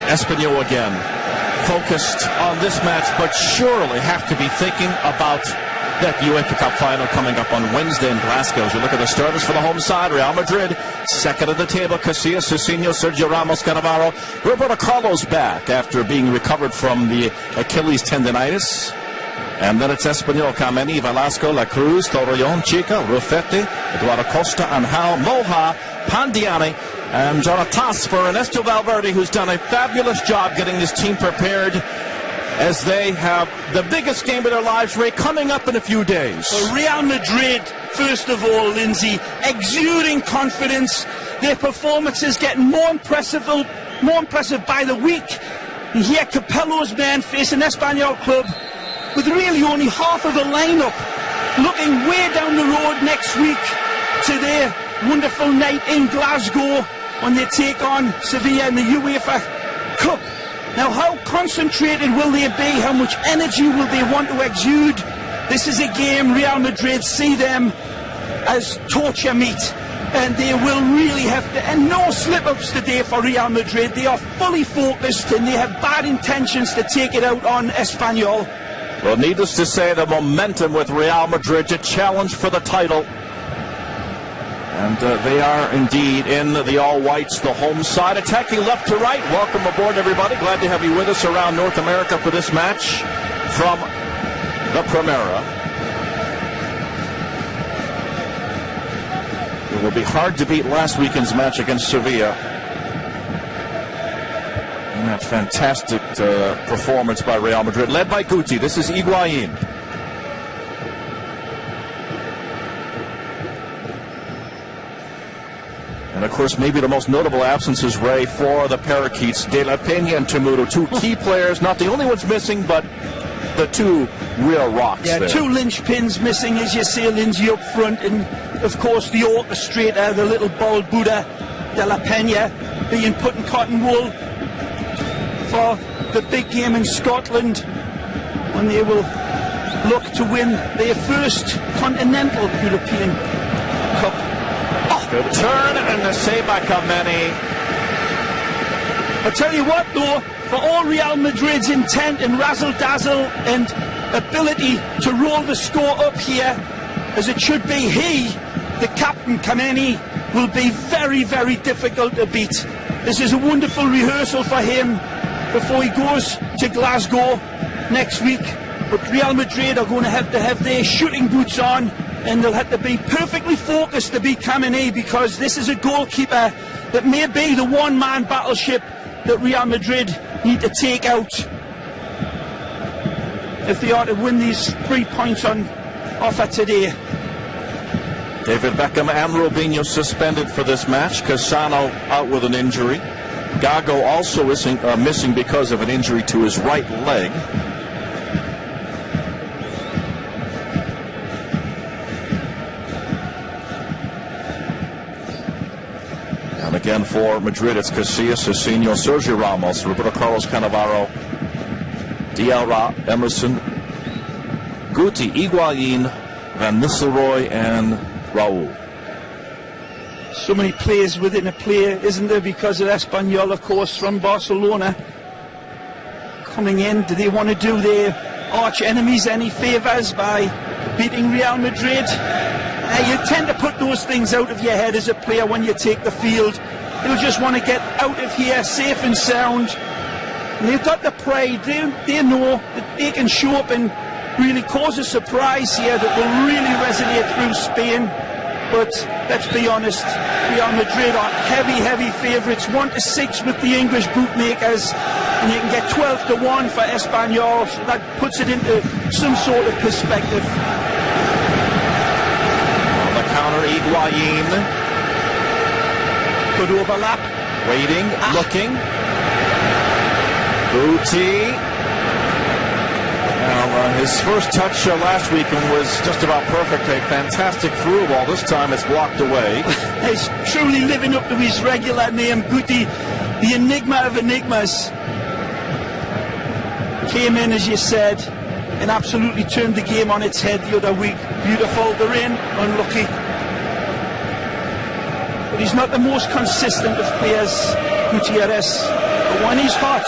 Espanyol again, focused on this match, but surely have to be thinking about that UEFA Cup final coming up on Wednesday in Glasgow. As you look at the starters for the home side, Real Madrid, second at the table, Casillas, Cicinho, Sergio Ramos, Cannavaro. Roberto Carlos back after being recovered from the Achilles tendonitis. And then it's Espanyol, Kameni, Velasco, La Cruz, Torrejón, Chica, Rufete, Eduardo Costa, Anhal, Moha, Pandiani, and Jonatas for Ernesto Valverde, who's done a fabulous job getting this team prepared as they have the biggest game of their lives, Ray, coming up in a few days. Well, Real Madrid, first of all, Lindsay, exuding confidence. Their performances getting more impressive by the week. And here, Capello's men facing Espanyol club with really only half of the lineup, looking way down the road next week to their wonderful night in Glasgow when they take on Sevilla in the UEFA Cup. Now, how concentrated will they be? How much energy will they want to exude? This is a game Real Madrid see them as torture meat, and they will really have to, and no slip-ups today for Real Madrid. They are fully focused and they have bad intentions to take it out on Espanyol. Well, needless to say, the momentum with Real Madrid to challenge for the title. And they are indeed in the all-whites, the home side, attacking left to right. Welcome aboard, everybody. Glad to have you with us around North America for this match from the Primera. It will be hard to beat last weekend's match against Sevilla. And that fantastic performance by Real Madrid, led by Guti. This is Higuaín. And of course, maybe the most notable absences, Ray, for the Parakeets, De La Peña and Temudo, two key players, not the only ones missing, but the two real rocks. Yeah, there. Two linchpins missing, as you say, Lindsay, up front, and of course the orchestrator, the little bald Buddha, De La Peña, being put in cotton wool for the big game in Scotland when they will look to win their first continental European Cup. Good turn and the save by Kameni. I tell you what, though, for all Real Madrid's intent and razzle-dazzle and ability to roll the score up here, as it should be, the captain, Kameni, will be very, very difficult to beat. This is a wonderful rehearsal for him before he goes to Glasgow next week. But Real Madrid are going to have their shooting boots on, and they'll have to be perfectly focused to beat Kameni, because this is a goalkeeper that may be the one-man battleship that Real Madrid need to take out if they are to win these 3 points on offer today. David Beckham and Robinho suspended for this match. Cassano out with an injury. Gago also missing because of an injury to his right leg. And again for Madrid, it's Casillas, Cicinho, Sergio Ramos, Roberto Carlos, Cannavaro, Diarra, Emerson, Guti, Higuaín, Van Nistelrooy, and Raúl. So many players within a player, isn't there, because of Espanyol, of course, from Barcelona coming in. Do they want to do their arch enemies any favours by beating Real Madrid? You tend to put those things out of your head as a player when you take the field. You'll just want to get out of here safe and sound. And they've got the pride. They know that they can show up and really cause a surprise here that will really resonate through Spain. But let's be honest, Real Madrid are heavy favourites, 1-6 with the English bookmakers, and you can get 12-1 for Espanyol. So that puts it into some sort of perspective. On the counter, Higuaín. Good overlap. Waiting, looking. Guti. His first touch last weekend was just about perfect. A fantastic through ball. This time it's blocked away. He's truly living up to his regular name, Guti, the enigma of enigmas. Came in, as you said, and absolutely turned the game on its head the other week. Beautiful. They're in. Unlucky. But he's not the most consistent of players, Gutierrez. But when he's hot,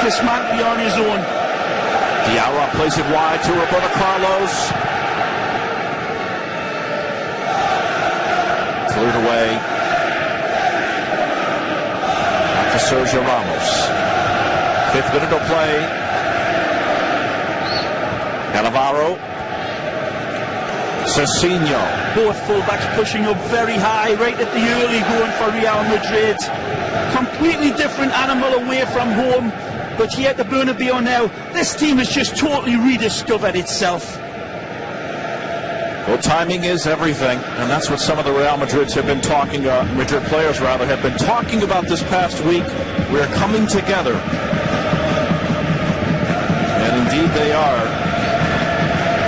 this man be on his own. Diarra plays it wide to Roberto Carlos. Cleared away. Back to Sergio Ramos. 5th minute of play. Cannavaro. Cicinho. Both fullbacks pushing up very high, right at the early going for Real Madrid. Completely different animal away from home. But here at the Bernabéu now, this team has just totally rediscovered itself. Well, timing is everything, and that's what some of the Real Madrid players have been talking about this past week. We're coming together. And indeed they are.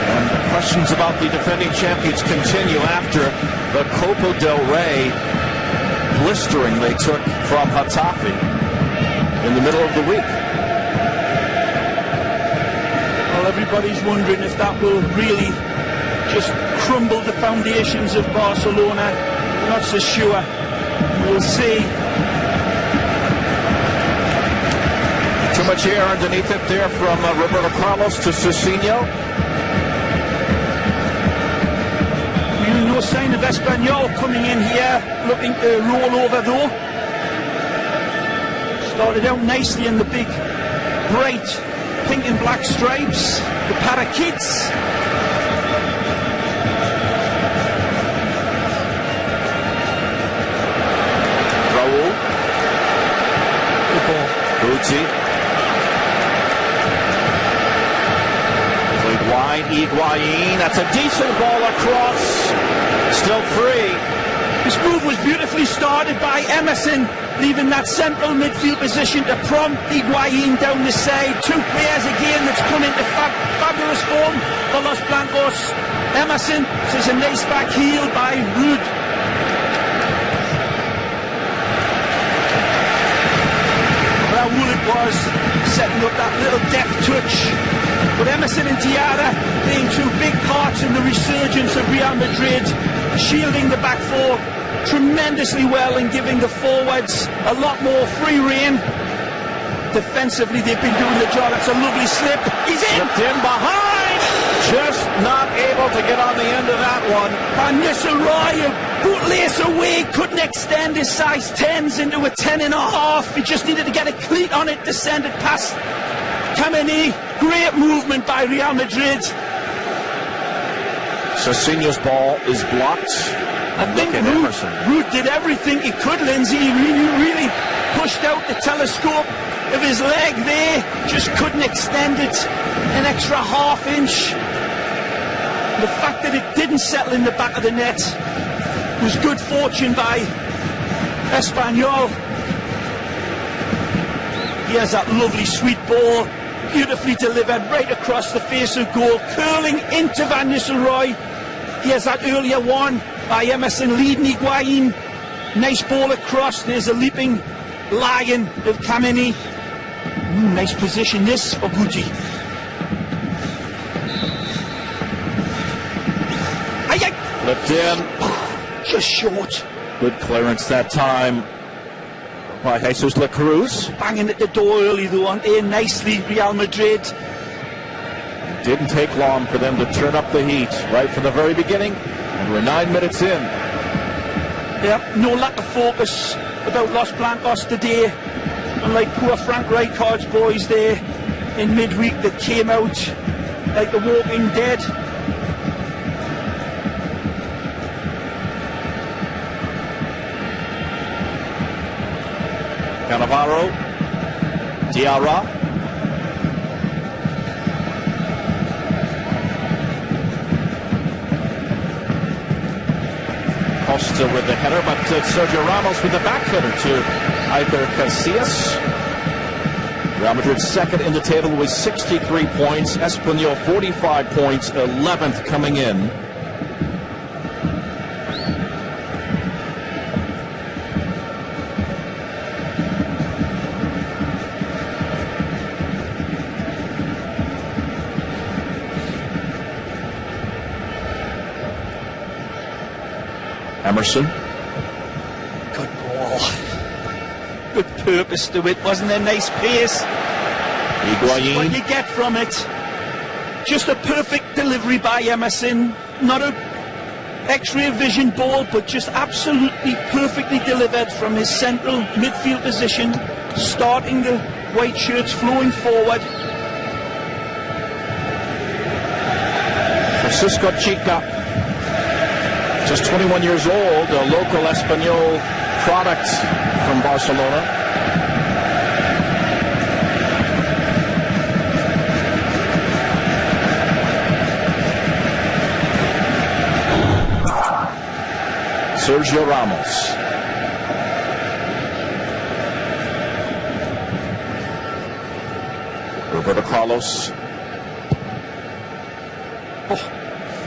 And the questions about the defending champions continue after the Copa del Rey blistering they took from Getafe in the middle of the week. Well, everybody's wondering if that will really just crumble the foundations of Barcelona. I'm not so sure. We'll see. Too much air underneath it there from Roberto Carlos to Cicinho. Really no sign of Espanyol coming in here, looking to roll over though. Started out nicely in the big, bright pink and black stripes, the parakeets. Raul. Gucci. Played wide, Higuaín. That's a decent ball across. Still free. This move was beautifully started by Emerson, leaving that central midfield position to prompt Higuaín down the side. Two players again that's come into fabulous form for Los Blancos. Emerson says a nice back heel by Ruud. Raul it was, setting up that little deft touch. But Emerson and Diarra playing two big parts in the resurgence of Real Madrid, shielding the back four tremendously well and giving the forwards a lot more free rein. Defensively, they've been doing the job. That's a lovely slip. He's in! Slipped in behind! Just not able to get on the end of that one. Van Nistelrooy, bootlace away, couldn't extend his size 10s into a 10.5. He just needed to get a cleat on it to send it past Kameni. Great movement by Real Madrid. Cicinho's ball is blocked. I think Ruud did everything he could, Lindsay. He really pushed out the telescope of his leg there. Just couldn't extend it an extra half inch. The fact that it didn't settle in the back of the net was good fortune by Espanyol. Here's that lovely sweet ball, beautifully delivered right across the face of goal, curling into Van Nistelrooy. Here's that earlier one by Emerson leading Higuaín. Nice ball across. There's a leaping lion of Kameni. Nice position this for Gucci. Flipped in. Just short. Good clearance that time by Jesus La Cruz. Banging at the door early though, on in nicely, Real Madrid. Didn't take long for them to turn up the heat right from the very beginning, and we're 9 minutes in. Yeah, no lack of focus about Los Blancos today, unlike poor Frank Rijkaard's boys there in midweek that came out like the walking dead. Cannavaro, Diarra. Costa with the header, but Sergio Ramos with the back header to Iker Casillas. Real Madrid second in the table with 63 points. Espanyol 45 points, 11th coming in. Emerson. Good ball. purpose to it, wasn't there? Nice pace. Higuaín. What you get from it. Just a perfect delivery by Emerson. Not a X-ray vision ball, but just absolutely perfectly delivered from his central midfield position, starting the white shirts flowing forward. Francisco Chica, just 21 years old, a local Espanyol product from Barcelona. Sergio Ramos. Roberto Carlos. Oh,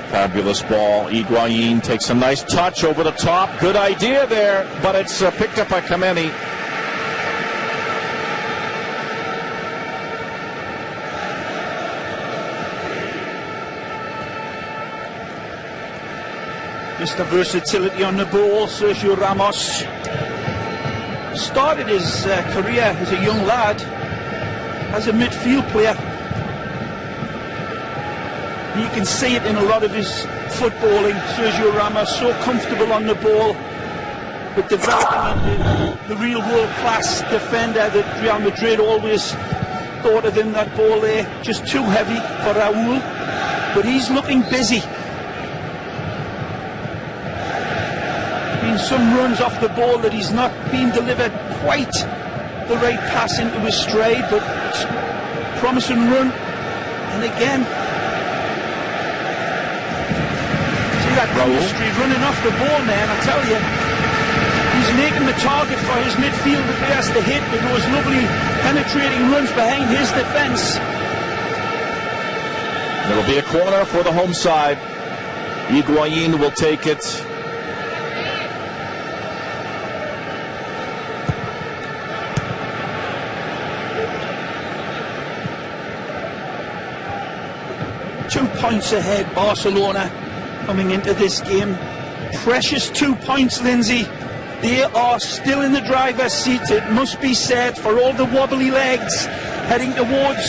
fabulous ball. Higuaín takes a nice touch over the top. Good idea there, but it's picked up by Kameni. Just the versatility on the ball. Sergio Ramos started his career as a young lad as a midfield player. You can see it in a lot of his footballing. Sergio Ramos so comfortable on the ball, but developing into the real world-class defender that Real Madrid always thought of him. That ball there, just too heavy for Raúl, but he's looking busy. Some runs off the ball that he's not been delivered quite the right pass into his stride, but promising run. And again, see that chemistry running off the ball, man. I tell you, he's making the target for his midfield players to hit with those lovely penetrating runs behind his defence. It'll be a corner for the home side. Higuaín will take it. Points ahead, Barcelona, coming into this game. Precious 2 points, Lindsay. They are still in the driver's seat, it must be said, for all the wobbly legs heading towards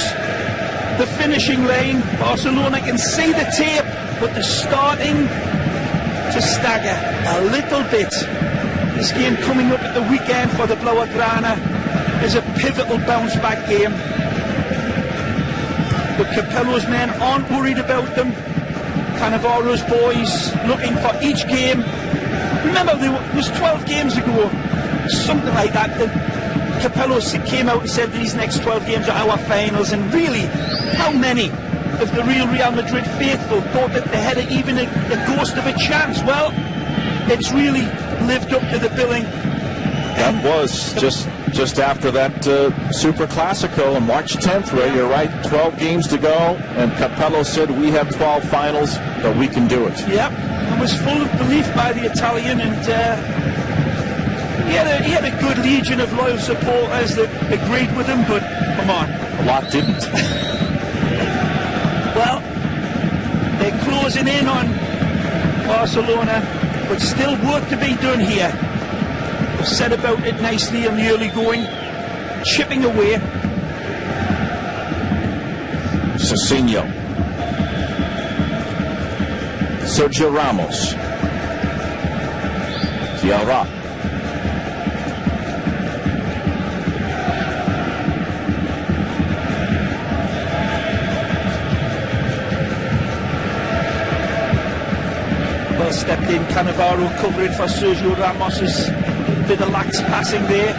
the finishing line. Barcelona can see the tape, but they're starting to stagger a little bit. This game coming up at the weekend for the Blaugrana is a pivotal bounce-back game. But Capello's men aren't worried about them. Cannavaro's boys looking for each game. Remember, it was 12 games ago, something like that, that Capello came out and said these next 12 games are our finals. And really, how many of the Real Madrid faithful thought that they had even a ghost of a chance? Well, it's really lived up to the billing. That was just after that Super Classico on March 10th, Ray. You're right, 12 games to go, and Capello said we have 12 finals, but we can do it. Yep, and was full of belief by the Italian, and he had a good legion of loyal supporters that agreed with him, but come on. A lot didn't. Well, they're closing in on Barcelona, but still work to be done here. Set about it nicely in the early going, chipping away. Cicinho, Sergio Ramos, Diarra, well stepped in, Cannavaro covering for Sergio Ramos's bit of lax passing there,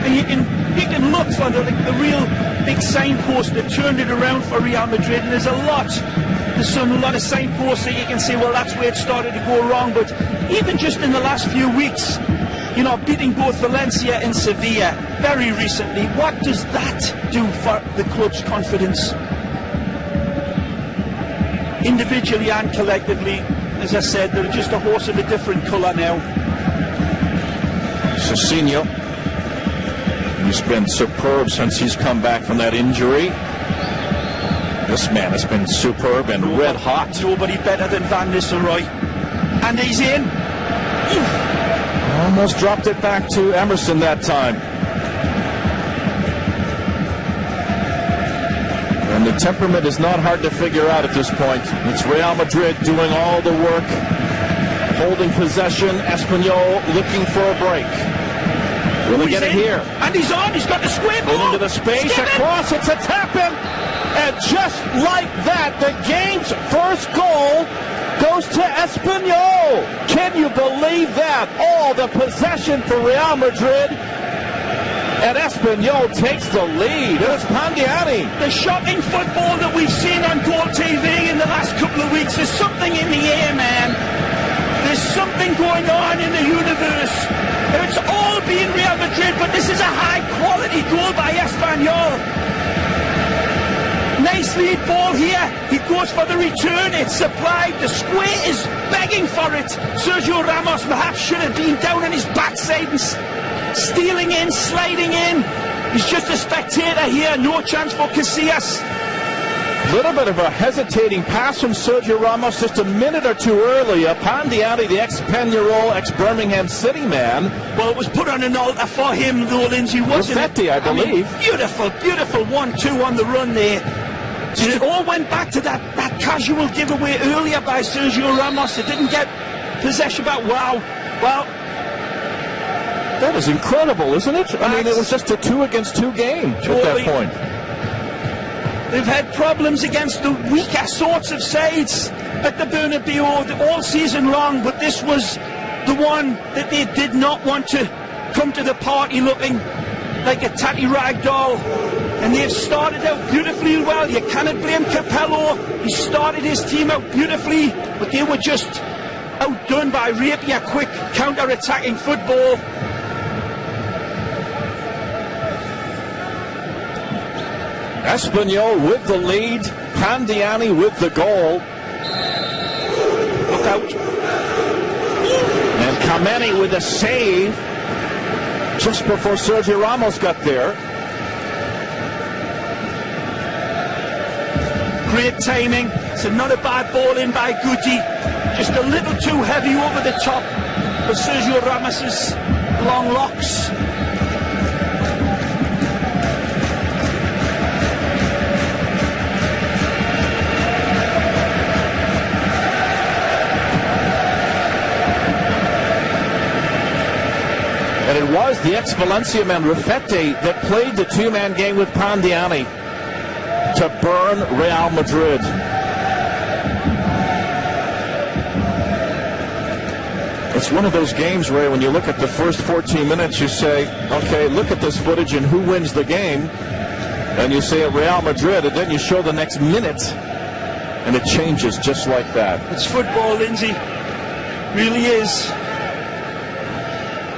and you can look for the real big signpost that turned it around for Real Madrid. And there's a lot of signposts that you can say, well, that's where it started to go wrong. But even just in the last few weeks, you know, beating both Valencia and Sevilla very recently, what does that do for the club's confidence? Individually and collectively, as I said, they're just a horse of a different colour now. Cicinho, he's been superb since he's come back from that injury. This man has been superb and red hot. Nobody better than Van Nistelrooy. And he's in. Almost dropped it back to Emerson that time. The temperament is not hard to figure out at this point. It's Real Madrid doing all the work, holding possession. Espanyol looking for a break. Will they get it here? And he's on. He's got the square ball. Into the space, across. It's a tap-in. And just like that, the game's first goal goes to Espanyol. Can you believe that? All the possession for Real Madrid. And Espanyol takes the lead. It's Pandiani. The shocking football that we've seen on Goal TV in the last couple of weeks. There's something in the air, man. There's something going on in the universe. It's all been Real Madrid, but this is a high-quality goal by Espanyol. Nice lead ball here. He goes for the return. It's supplied. The square is begging for it. Sergio Ramos perhaps should have been down on his backside and stealing in, sliding in. He's just a spectator here. No chance for Casillas. Little bit of a hesitating pass from Sergio Ramos just a minute or two earlier. Pandiani, the ex-Peñarol, ex-Birmingham City man. Well, it was put on an altar for him, though, Lindsay, wasn't Rafetti, I believe. I mean, beautiful, beautiful 1-2 on the run there. And it all went back to that casual giveaway earlier by Sergio Ramos. It didn't get possession back. Wow. Well, that is incredible, isn't it? I mean, it was just a 2-against-2 game at that point. They've had problems against the weaker sorts of sides at the Bernabéu all season long, but this was the one that they did not want to come to the party looking like a tatty rag doll. And they've started out beautifully well. You cannot blame Capello. He started his team out beautifully, but they were just outdone by rapier, quick, counter-attacking football. Espanyol with the lead, Pandiani with the goal. Look out. And Kameni with a save just before Sergio Ramos got there. Great timing. It's not a bad ball in by Guti. Just a little too heavy over the top for Sergio Ramos's long locks. And it was the ex-Valencia man, Rafetti, that played the two-man game with Pandiani to burn Real Madrid. It's one of those games, Ray, when you look at the first 14 minutes, you say, okay, look at this footage and who wins the game. And you say Real Madrid, and then you show the next minute, and it changes just like that. It's football, Lindsay. Really is.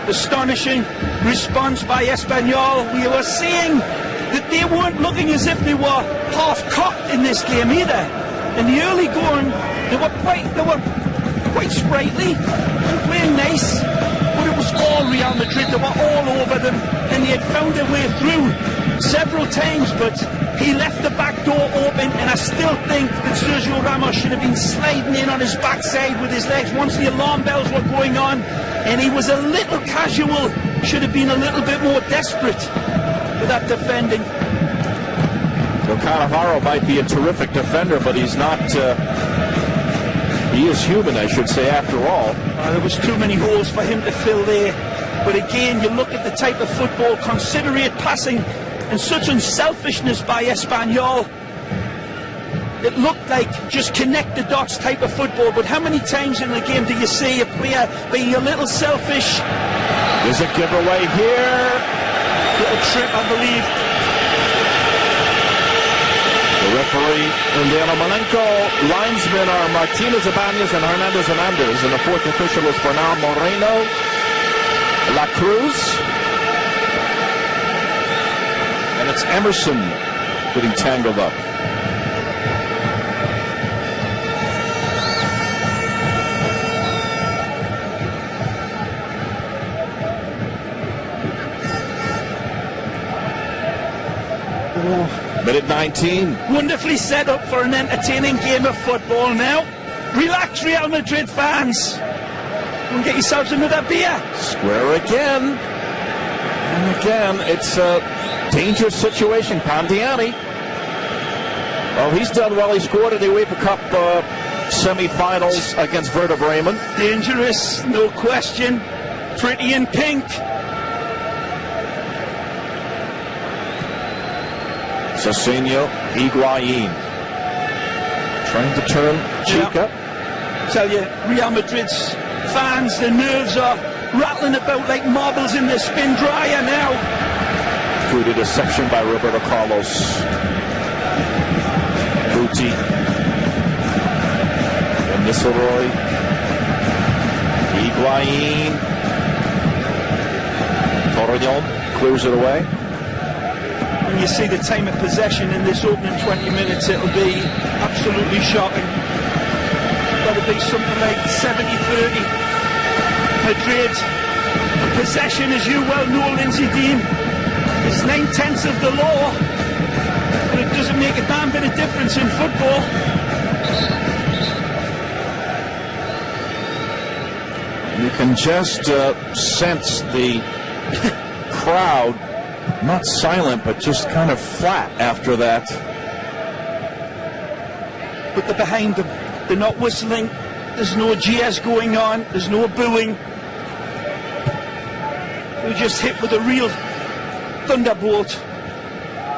Astonishing response by Espanyol. We were seeing that they weren't looking as if they were half-cocked in this game either. In the early going, they were quite sprightly and playing nice, but it was all Real Madrid. They were all over them, and they had found their way through several times, but he left the back door open, and I still think that Sergio Ramos should have been sliding in on his backside with his legs once the alarm bells were going on, and he was a little casual, should have been a little bit more desperate for that defending. Well, Cannavaro might be a terrific defender, but he's not, he is human, I should say, after all. There was too many holes for him to fill there. But again, you look at the type of football, considerate passing, and such unselfishness by Espanyol. It looked like just connect the dots type of football, but how many times in the game do you see a player being a little selfish? There's a giveaway here. Little trip, I believe. The referee, Undiano Mallenco. Linesmen are Martinez Ibanez and Hernandez Hernandez, and the fourth official is Bernal Moreno. La Cruz. And it's Emerson getting tangled up. Minute 19. Wonderfully set up for an entertaining game of football now. Relax, Real Madrid fans. Go and get yourselves another beer. Square again. And again, it's a dangerous situation. Pandiani. Well, he's done well. He scored in the UEFA Cup semi-finals against Werder Bremen. Dangerous, no question. Pretty in pink. Cicinho, Higuaín. Trying to turn Chica. Yeah. Tell you, Real Madrid's fans, the nerves are rattling about like marbles in the spin dryer now. Good interception by Roberto Carlos. Guti. Van Nistelrooy. Higuaín. Torrejón clears it away. When you see the time of possession in this opening 20 minutes, it'll be absolutely shocking. That'll be something like 70-30. Madrid. Possession, as you well know, Lindsay Dean, is 9/10 of the law, but it doesn't make a damn bit of difference in football. You can just sense the crowd, not silent, but just kind of flat after that. But they're behind them. They're not whistling. There's no GS going on. There's no booing. We just hit with a real thunderbolt.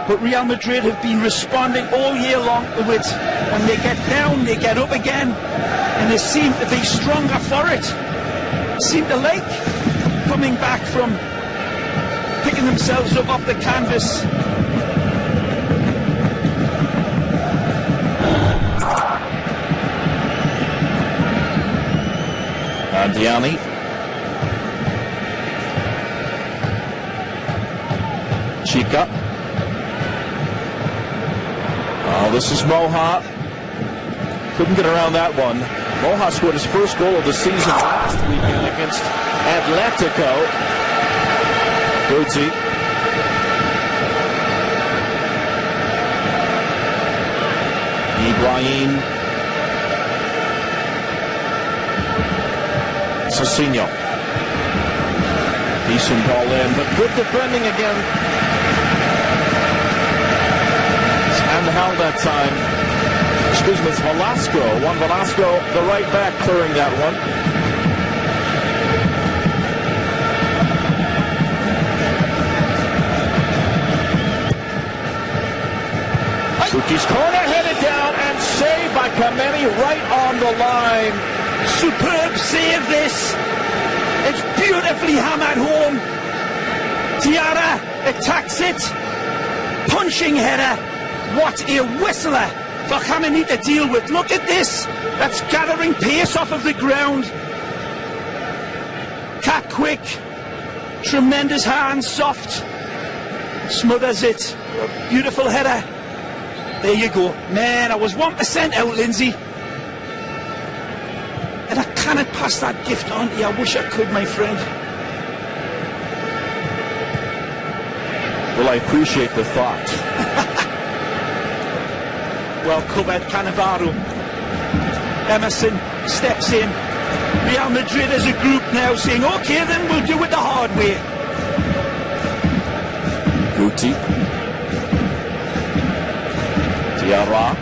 But Real Madrid have been responding all year long to it. When they get down, they get up again. And they seem to be stronger for it. Seem to like coming back from picking themselves up off the canvas. Undiano. Chica. Oh, this is Moha. Couldn't get around that one. Moha scored his first goal of the season last weekend against Atletico. Guti. Higuaín. Cicinho. Decent ball in, but good defending again. It's handheld that time. Excuse me, it's Velasco. Juan Velasco, the right back, clearing that one. Suki's corner, headed down, and saved by Kameni right on the line. Superb save this. It's beautifully hammered home. Diarra attacks it. Punching header. What a whistler for Kameni to deal with. Look at this. That's gathering pace off of the ground. Cat quick. Tremendous hands, soft. Smothers it. Beautiful header. There you go. Man, I was 1% out, Lindsay. And I cannot pass that gift on to you. I wish I could, my friend. Well, I appreciate the thought. Well covered, Cannavaro. Emerson steps in. Real Madrid as a group now saying, okay, then we'll do it the hard way. Guti. Diarra.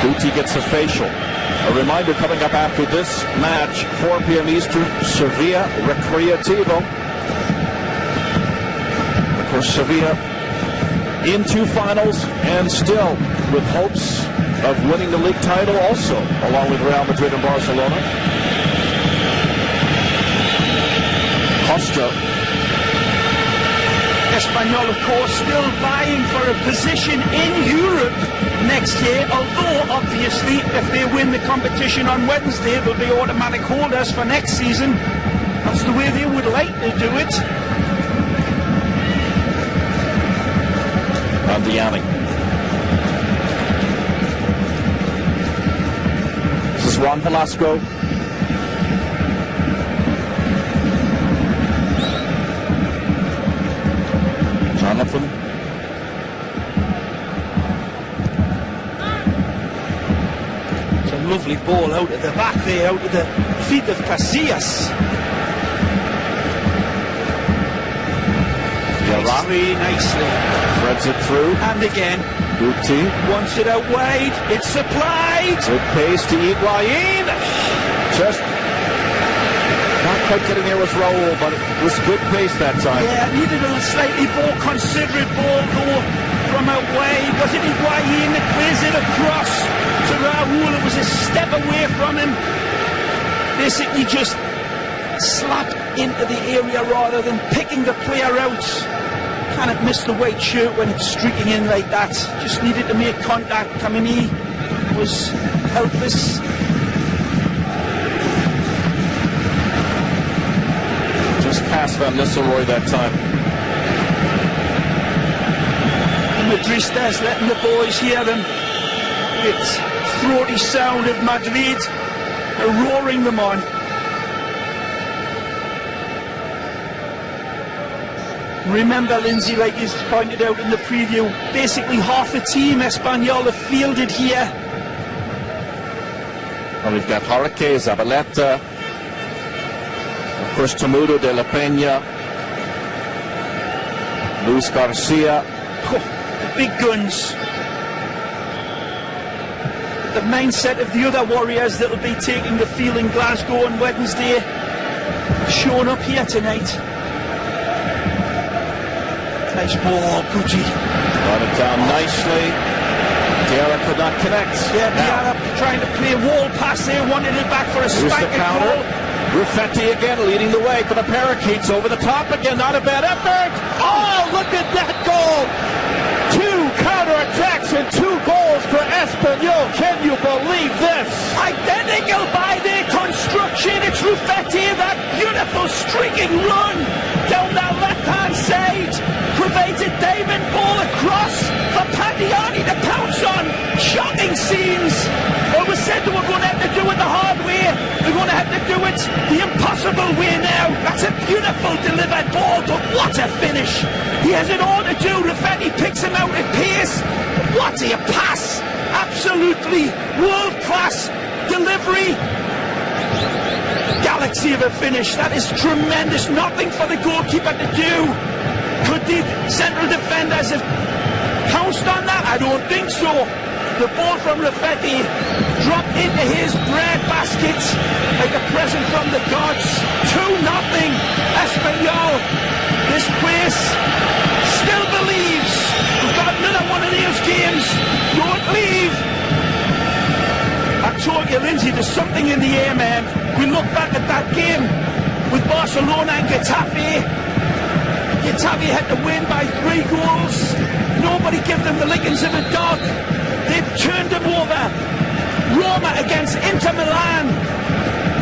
Guti gets a facial. A reminder coming up after this match, 4 p.m. Eastern, Sevilla Recreativo. Of course, Sevilla in 2 finals and still with hopes of winning the league title also, along with Real Madrid and Barcelona. Costa. Espanyol, of course, still vying for a position in Europe next year, although obviously if they win the competition on Wednesday they'll be automatic holders for next season. That's the way they would like to do it. Undiano. This is Juan Velasco. Jonathan. It's a lovely ball out at the back there, out of the feet of Casillas. Very Nicely. Threads it through. And again. Guti. Wants it out wide. It's supplied. Good pace to Higuaín. Just not quite getting there with Raul, but it was good pace that time. Yeah, needed a slightly more considerate ball though from out wide. Was it Higuaín that plays it across to Raul? It was a step away from him. Basically just slapped into the area rather than picking the player out. Cannot miss the white shirt when it's streaking in like that. Just needed to make contact. Kamini was helpless. Just past Van Nistelrooy that time. Madristas letting the boys hear them. It's throaty sound of Madrid roaring them on. Remember, Lindsay, like you pointed out in the preview, basically half the team Espanyol have fielded here. And we've got Jarque, Zabaleta, of course Temudo de la Peña, Luis Garcia. The big guns. The mindset of the other Warriors that will be taking the field in Glasgow on Wednesday showing up here tonight. Nice ball, Guti. Got it down nicely. Diarra could not connect. Yeah, Diarra trying to play a wall pass there, wanted it back for a spanking goal. Ruffetti again leading the way for the Parakeets. Over the top again, not a bad effort. Oh, look at that goal! 2 counter-attacks and 2 goals for Espanyol. Can you believe this? Identical by their construction. It's Ruffetti, that beautiful streaking run down that left-hand side. Crevated David ball across for Pandiani to pounce on. Shocking scenes. It was said that we're going to have to do it the hard way. We're going to have to do it the impossible way now. That's a beautiful delivered ball, but what a finish. He has it all to do. Ruffetti picks him out at pace. What a pass. Absolutely world-class delivery. Galaxy of a finish. That is tremendous. Nothing for the goalkeeper to do. Could the central defenders have pounced on that? I don't think so. The ball from Ruffetti dropped into his bread basket like a present from the gods. 2-0 Espanyol. This place still believes. We've got another one of those games. Don't leave. I told you, Lindsay, there's something in the air, man. We look back at that game with Barcelona and Getafe. Getafe had to win by 3 goals. Nobody gave them the lickings of a dog. They've turned them over. Roma against Inter Milan.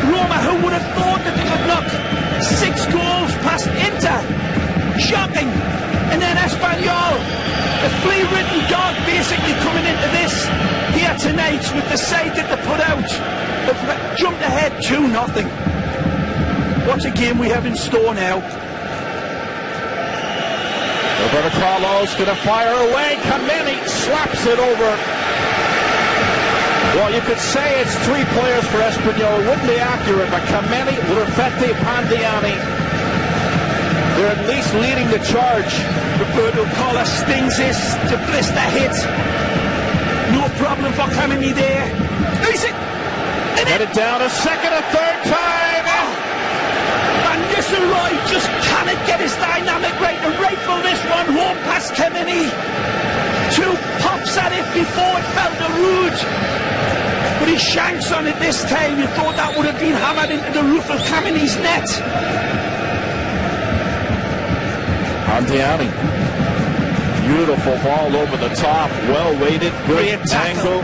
Roma, who would have thought that they could knock 6 goals past Inter. Shocking. And then Espanyol, the flea-ridden dog, basically coming into this here tonight with the side that they put out. They've jumped ahead 2-0. What a game we have in store now. Roberto Carlos going to fire away. Kameni slaps it over. Well, you could say it's 3 players for Espanyol. It wouldn't be accurate, but Kameni, Ruffetti, Pandiani, they're at least leading the charge. Roberto Carlos stings this to blister hit. No problem for Kameni there. Is it? Get it down a second, a third time. Van Nistelrooy just cannot get his dynamic right to rifle this one home past Kameni. 2 pops at it before it fell to Ruud. But he shanks on it this time. You thought that would have been hammered into the roof of Kameni's net. Andiani. Beautiful ball over the top. Well weighted. Good angle.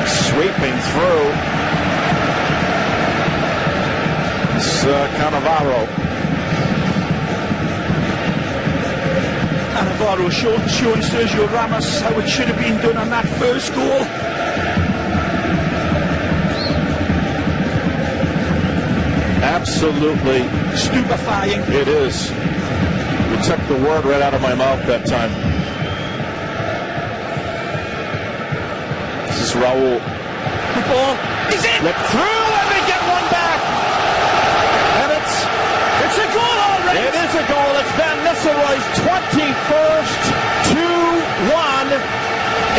Sweeping through. It's Cannavaro. Cannavaro showing Sergio Ramos how it should have been done on that first goal. Absolutely stupefying. It is. You took the word right out of my mouth that time. This is Raul. The ball is in. Look through and they get one back. And it's a goal already. It is a goal. It's Van Nistelrooy's 21st.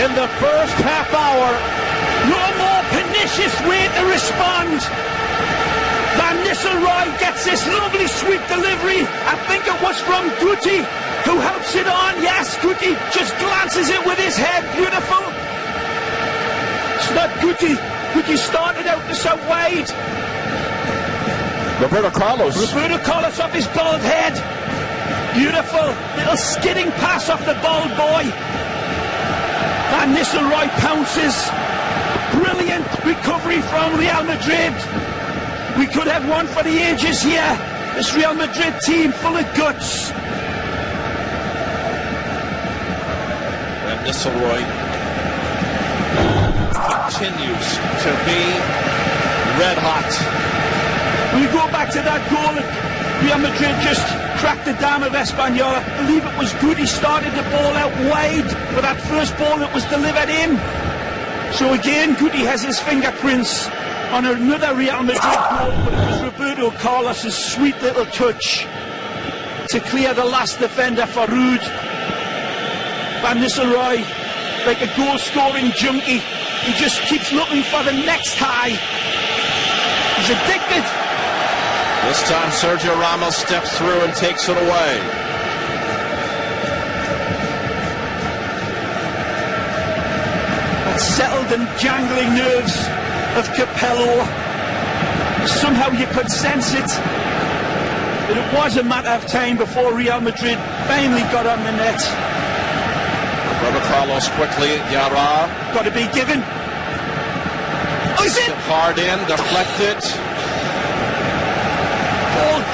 in the first half hour. No more pernicious way to respond. Van Nistelrooy gets this lovely sweet delivery. I think it was from Guti, who helps it on. Yes, Guti just glances it with his head. Beautiful. It's not Guti. Guti started out the south wide. Roberto Carlos Off his bald head. Beautiful. Little skidding pass off the bald boy. Van Nistelrooy pounces. Brilliant recovery from Real Madrid. We could have one for the ages here. This Real Madrid team full of guts. Van Nistelrooy continues to be red hot. We go back to that goal. Real Madrid just cracked the dam of Espanyol. I believe it was Guti started the ball out wide, but that first ball that was delivered in. So again, Guti has his fingerprints on another Real Madrid goal, but it was Roberto Carlos' sweet little touch to clear the last defender for Ruud. Van Nistelrooy, like a goal-scoring junkie, he just keeps looking for the next high. He's addicted. This time Sergio Ramos steps through and takes it away. That settled and jangling nerves of Capello. Somehow you could sense it. But it was a matter of time before Real Madrid finally got on the net. Roberto Carlos quickly. Diarra. Got to be given. Oh, is it? Hard in, deflected.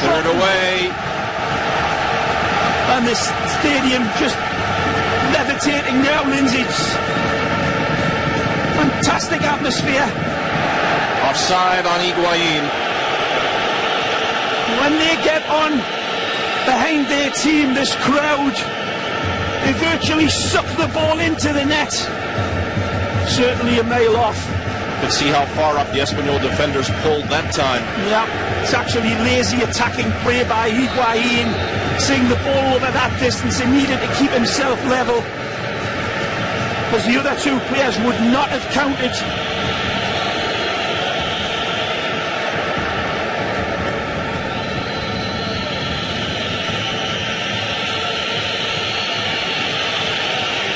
Cleared away. And this stadium just levitating now, Lindsay. Fantastic atmosphere. Offside on Higuaín. When they get on behind their team, this crowd, they virtually suck the ball into the net. Certainly a mile off. You can see how far up the Espanyol defenders pulled that time. Yeah, it's actually lazy attacking play by Higuaín. Seeing the ball over that distance, he needed to keep himself level, because the other two players would not have counted.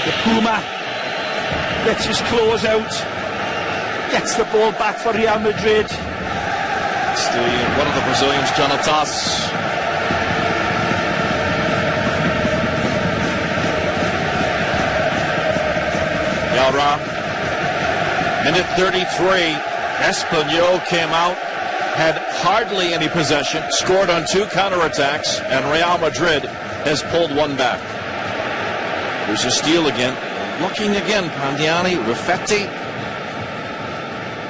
The Puma gets his claws out, gets the ball back for Real Madrid. It's one of the Brazilians, Jonatas. Diarra. Minute 33. Espanyol came out, had hardly any possession, scored on 2 counterattacks, and Real Madrid has pulled one back. There's a steal again. Looking again, Pandiani, Ruffetti.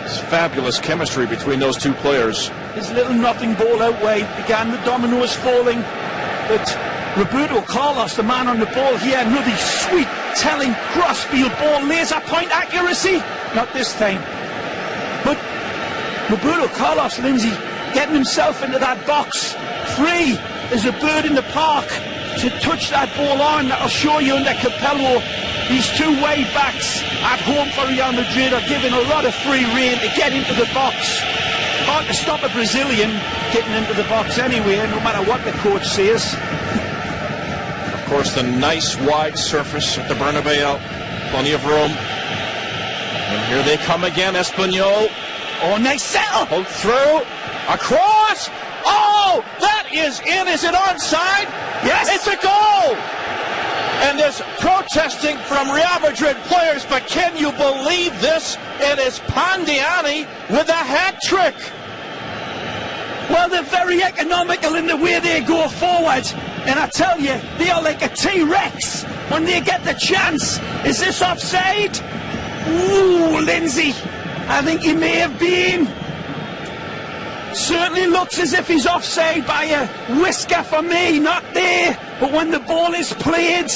It's fabulous chemistry between those two players. His little nothing ball out wide began the dominoes falling, but Roberto Carlos, the man on the ball here, another sweet telling crossfield ball, laser point accuracy. Not this time. But Roberto Carlos, Lindsay, getting himself into that box, free as a bird in the park to touch that ball on. That'll show you under Capello. These two wide backs at home for Real Madrid are given a lot of free rein to get into the box. Hard to stop a Brazilian getting into the box anyway, no matter what the coach says. Of course, the nice wide surface at the Bernabéu. Plenty of room. And here they come again, Espanyol. Oh, nice settle. Hold through. Across. Oh, that is in. Is it onside? Yes. It's a goal. And there's protesting from Real Madrid players, but can you believe this? It is Pandiani with a hat trick. Well, they're very economical in the way they go forward. And I tell you, they are like a T-Rex when they get the chance. Is this offside? Ooh, Lindsay, I think he may have been. Certainly looks as if he's offside by a whisker for me, not there. But when the ball is played,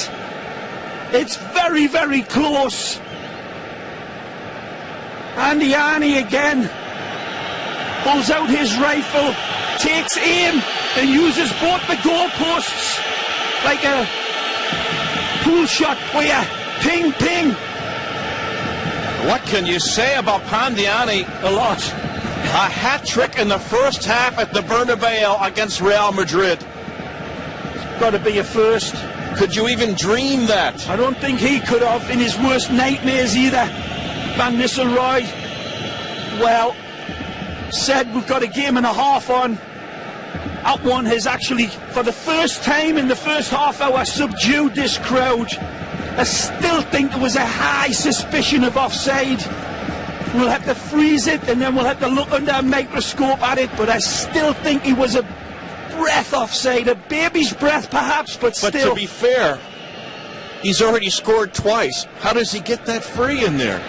it's very, very close. Pandiani again pulls out his rifle, takes aim, and uses both the goalposts like a pool shot player. Ping, ping. What can you say about Pandiani? A lot. A hat-trick in the first half at the Bernabéu against Real Madrid. It's got to be a first. Could you even dream that? I don't think he could have in his worst nightmares either. Van Nistelrooy, well, said we've got a game and a half on. That one has actually, for the first time in the first half hour, subdued this crowd. I still think there was a high suspicion of offside. We'll have to freeze it and then we'll have to look under a microscope at it, but I still think he was a breath offside, a baby's breath perhaps, but still. But to be fair, he's already scored twice. How does he get that free in there?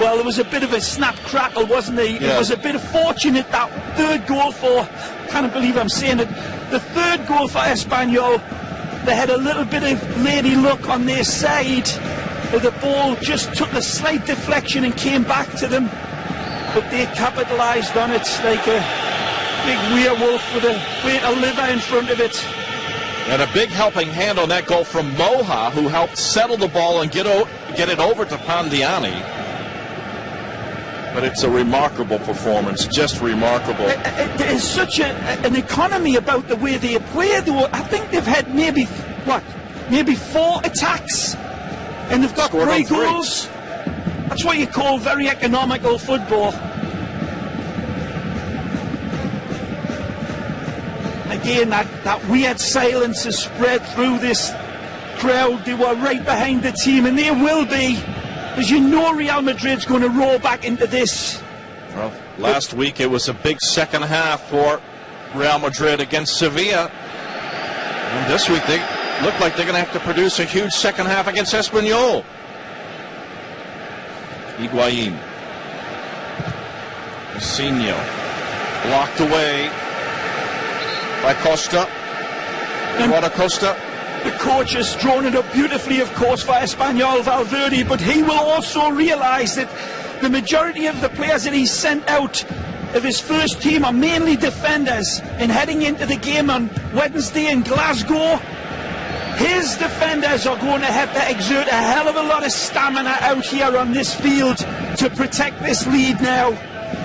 Well, there was a bit of a snap crackle, wasn't there? Yeah. It was a bit of fortunate that third goal for, can't believe I'm saying it, the third goal for Espanyol. They had a little bit of lady luck on their side. The ball just took a slight deflection and came back to them, but they capitalised on it like a big werewolf with a weight of liver in front of it. And a big helping hand on that goal from Moha, who helped settle the ball and get it over to Pandiani. But it's a remarkable performance, just remarkable. There's such an economy about the way they play. I think they've had maybe 4 attacks. And they've got 3 goals. That's what you call very economical football. Again, that weird silence has spread through this crowd. They were right behind the team, and they will be, as you know, Real Madrid's going to roll back into this. Well, last week it was a big second half for Real Madrid against Sevilla. And this week they look like they're going to have to produce a huge second half against Espanyol. Higuaín. Cicinho. Blocked away by Costa. Eduardo Costa. The coach has drawn it up beautifully, of course, for Espanyol, Valverde, but he will also realise that the majority of the players that he's sent out of his first team are mainly defenders, and heading into the game on Wednesday in Glasgow, his defenders are going to have to exert a hell of a lot of stamina out here on this field to protect this lead now.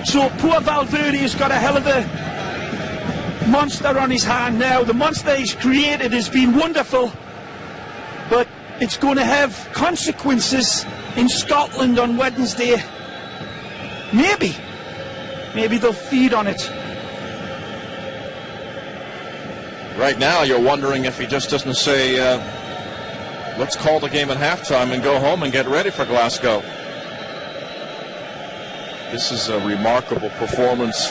So poor Valverde has got a hell of a monster on his hand now. The monster he's created has been wonderful, but it's going to have consequences in Scotland on Wednesday. Maybe they'll feed on it. Right now you're wondering if he just doesn't say, let's call the game at halftime and go home and get ready for Glasgow. This is a remarkable performance.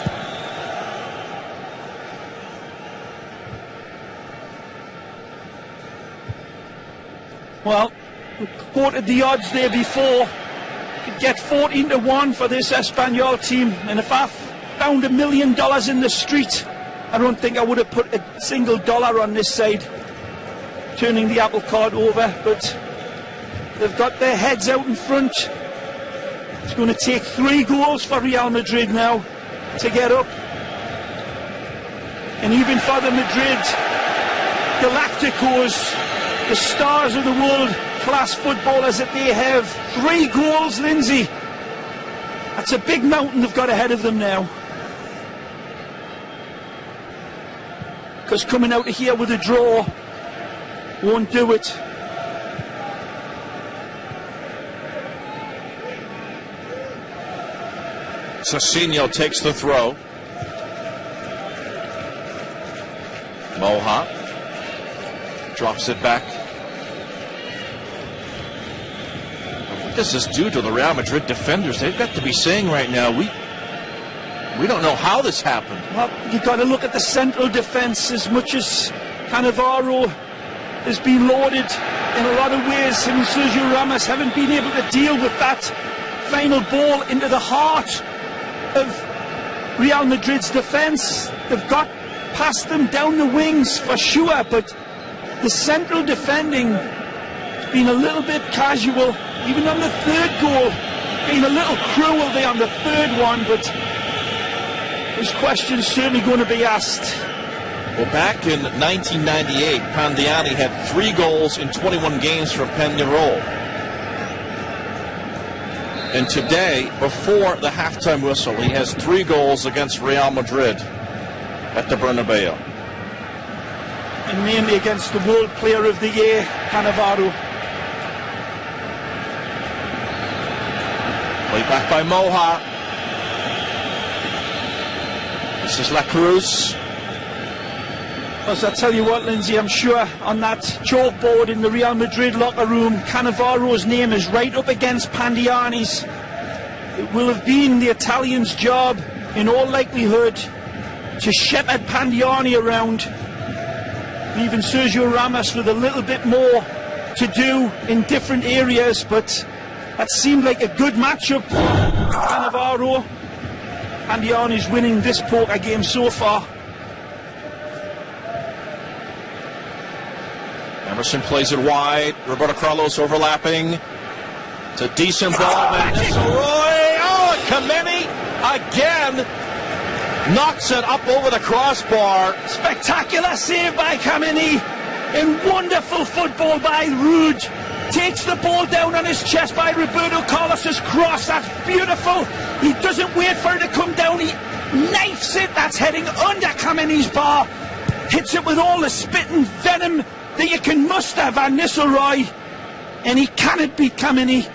Well, we quoted the odds there before. Could get 14-1 for this Espanyol team, and if I found $1 million in the street, I don't think I would have put a single dollar on this side, turning the apple cart over, but they've got their heads out in front. It's going to take 3 goals for Real Madrid now to get up. And even for the Madrid Galacticos, the stars of the world-class footballers that they have, 3 goals, Lindsay. That's a big mountain they've got ahead of them now. Because coming out of here with a draw won't do it. Cicinho takes the throw. Moha drops it back. What does this do to the Real Madrid defenders? They've got to be saying right now, we don't know how this happened. Well, you've got to look at the central defence. As much as Cannavaro has been lauded in a lot of ways, him and Sergio Ramos haven't been able to deal with that final ball into the heart of Real Madrid's defence. They've got past them down the wings for sure, but the central defending has been a little bit casual. Even on the third goal, being a little cruel there on the third one, but this question's certainly going to be asked. Well, back in 1998, Pandiani had 3 goals in 21 games for Peñarol. And today, before the halftime whistle, he has 3 goals against Real Madrid at the Bernabéu. And mainly against the World Player of the Year, Cannavaro. Played back by Moha. This is La Cruz. As I tell you what, Lindsay, I'm sure on that chalkboard in the Real Madrid locker room, Cannavaro's name is right up against Pandiani's. It will have been the Italians' job, in all likelihood, to shepherd Pandiani around, leaving Sergio Ramos with a little bit more to do in different areas, but that seemed like a good matchup for Cannavaro. Pandiani's winning this poker game so far. Emerson plays it wide. Roberto Carlos overlapping. It's a decent ball. Van Nistelrooy. Oh, Kameni again knocks it up over the crossbar. Spectacular save by Kameni. And wonderful football by Ruud. Takes the ball down on his chest by Roberto Carlos's cross. That's beautiful. He doesn't wait for it to come down. He knifes it. That's heading under Kameni's bar. Hits it with all the spit and venom that you can muster, Van Nistelrooy, and he cannot beat Kameni.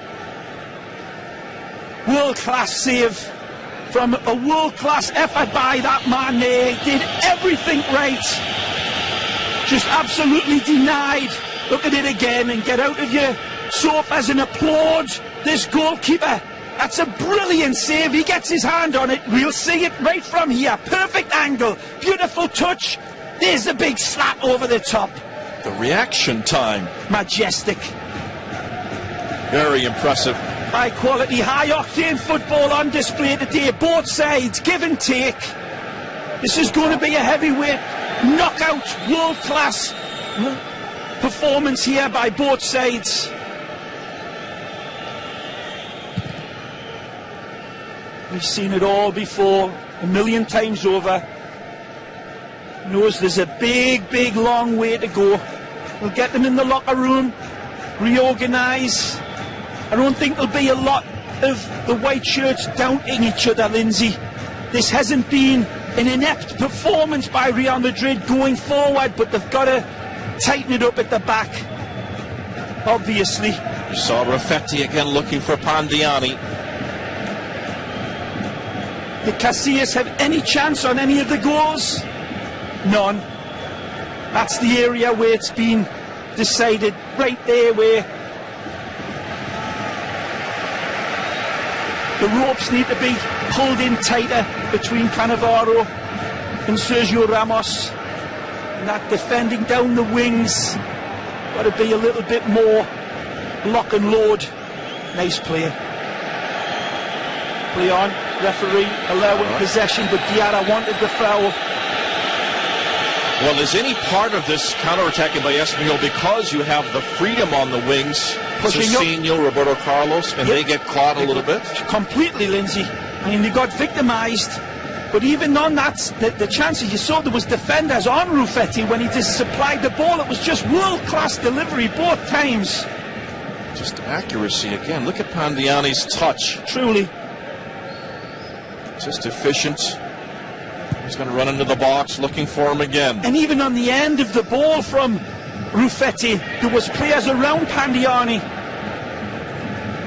World-class save from a world-class effort by that man there. He did everything right. Just absolutely denied. Look at it again and get out of your sofas and applaud this goalkeeper. That's a brilliant save. He gets his hand on it. We'll see it right from here. Perfect angle. Beautiful touch. There's the big slap over the top. The reaction time. Majestic. Very impressive. High quality, high octane football on display today. Both sides, give and take. This is going to be a heavyweight knockout, world class performance here by both sides. We've seen it all before, a million times over. Knows there's a big long way to go. We'll get them in the locker room, reorganise. I don't think there'll be a lot of the white shirts doubting each other, Lindsay. This hasn't been an inept performance by Real Madrid going forward, but they've got to tighten it up at the back, obviously. You saw Raffetti again looking for Pandiani. Did Casillas have any chance on any of the goals? None. That's the area where it's been decided, right there where the ropes need to be pulled in tighter between Cannavaro and Sergio Ramos. And that defending down the wings, got to be a little bit more lock and load. Nice play. Play on, referee allowing possession, but Diarra wanted the foul. Well, is any part of this counter-attacking by Espanyol because you have the freedom on the wings, Cicinho, Roberto Carlos, and they get caught a little bit? Completely, Lindsay. I mean, they got victimised. But even on that, the chances you saw, there was defenders on Raffetti when he just supplied the ball. It was just world-class delivery both times. Just accuracy again. Look at Pandiani's touch. Truly. Just efficient. He's going to run into the box, looking for him again. And even on the end of the ball from Raffetti, there was players around Pandiani.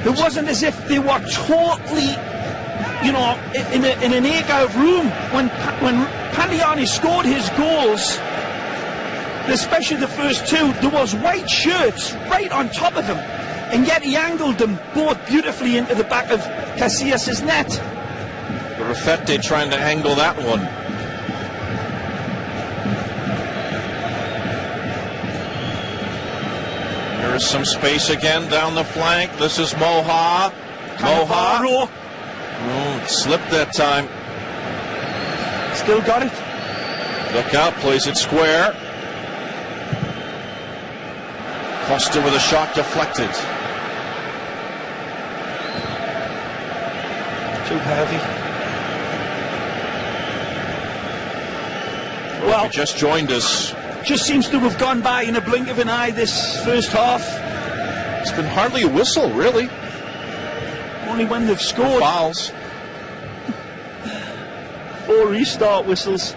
It wasn't as if they were totally, you know, in an acre of room. When Pandiani scored his goals, especially the first two, there was white shirts right on top of him. And yet he angled them both beautifully into the back of Casillas' net. Raffetti trying to angle that one. There's some space again down the flank. This is Moha. Moha. Oh, slipped that time. Still got it. Look out, plays it square. Costa with a shot deflected. Too heavy. Well, if you just joined us, just seems to have gone by in a blink of an eye this first half. It's been hardly a whistle, really. only when they've scored. Fouls. 4 restart whistles.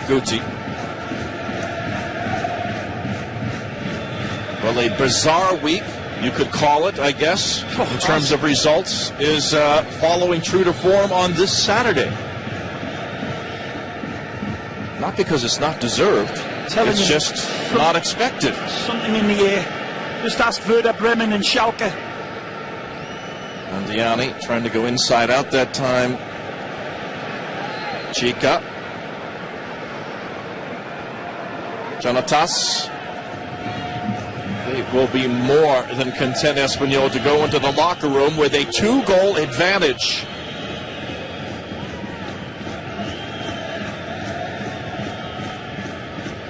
Guti. Well, a bizarre week, you could call it, I guess, in terms of results, is following true to form on this Saturday. Not because it's not deserved, it's just not expected. Something in the air. Just ask Werder Bremen and Schalke. Undiano trying to go inside out that time. Chica. Jonatas. They will be more than content, Espanyol, to go into the locker room with a 2-goal advantage.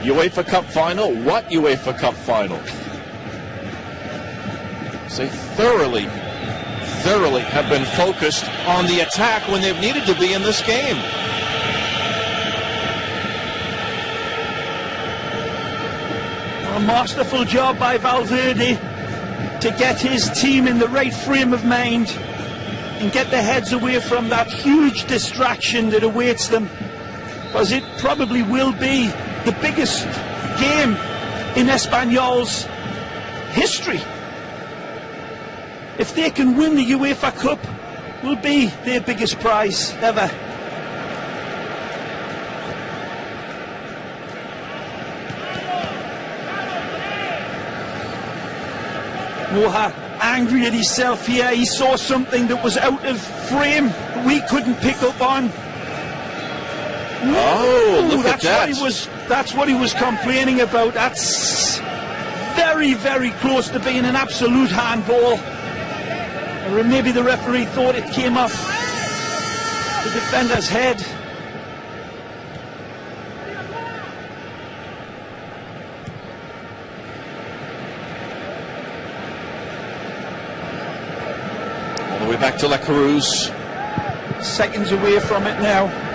UEFA Cup final? What UEFA Cup final? They thoroughly have been focused on the attack when they've needed to be in this game. A masterful job by Valverde to get his team in the right frame of mind and get their heads away from that huge distraction that awaits them, because it probably will be the biggest game in Espanyol's history. If they can win the UEFA Cup, it will be their biggest prize ever. Moha angry at himself here. He saw something that was out of frame that we couldn't pick up on. Oh, look at that. That's what he was complaining about. That's very, very close to being an absolute handball. Or maybe the referee thought it came off the defender's head. All the way back to La Cruz. Seconds away from it now.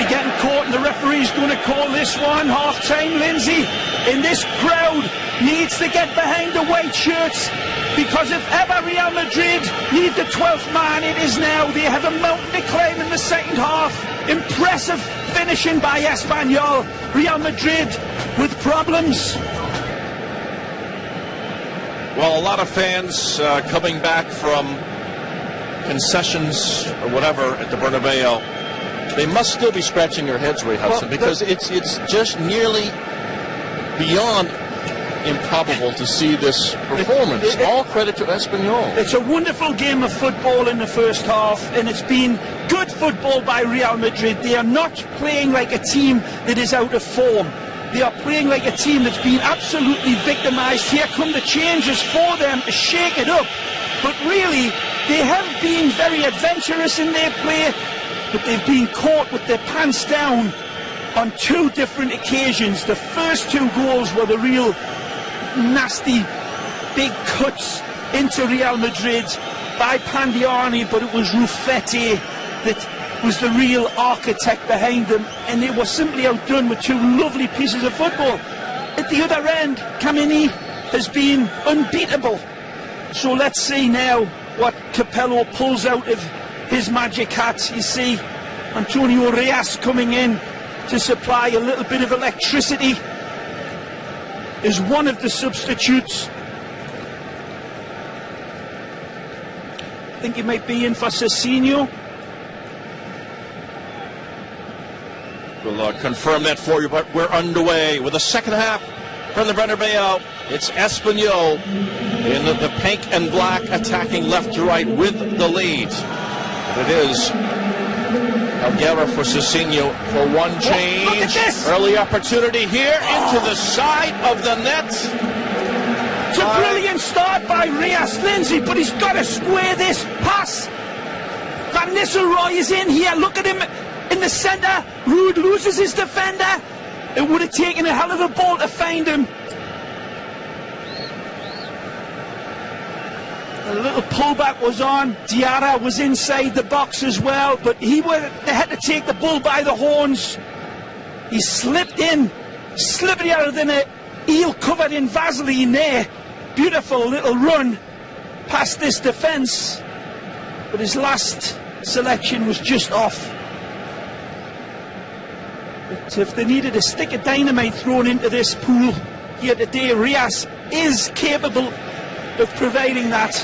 Getting caught, and the referee's going to call this one half-time, Lindsay. And this crowd needs to get behind the white shirts, because if ever Real Madrid need the 12th man, it is now. They have a mountain to climb in the second half. Impressive finishing by Espanyol. Real Madrid with problems. Well, a lot of fans coming back from concessions or whatever at the Bernabéu. They must still be scratching their heads, Ray Hudson, because it's just nearly beyond improbable to see this performance. All credit to Espanyol. It's a wonderful game of football in the first half, and it's been good football by Real Madrid. They are not playing like a team that is out of form. They are playing like a team that's been absolutely victimised. Here come the changes for them to shake it up. But really, they have been very adventurous in their play. But they've been caught with their pants down on 2 different occasions. The first 2 goals were the real nasty big cuts into Real Madrid by Pandiani, but it was Rufetti that was the real architect behind them, and they were simply outdone with 2 lovely pieces of football. At the other end, Kameni has been unbeatable. So let's see now what Capello pulls out of his magic hat. You see Antonio Reyes coming in to supply a little bit of electricity is one of the substitutes. I think he might be in for Cicinho. We'll confirm that for you, but we're underway with the second half from the Bernabéu. It's Espanyol in the pink and black, attacking left to right with the lead. It is Helguera for Cicinho for one change. Look at this. Early opportunity here into the side of the net. It's a brilliant start by Reyes, Lindsay, but he's got to square this pass. Van Nistelrooy is in here. Look at him in the centre. Ruud loses his defender. It would have taken a hell of a ball to find him. A little pullback was on. Diarra was inside the box as well, but they had to take the bull by the horns. He slipped in, slipperier than a eel covered in Vaseline there. Beautiful little run past this defence, but his last selection was just off. But if they needed a stick of dynamite thrown into this pool here today, Rias is capable of providing that.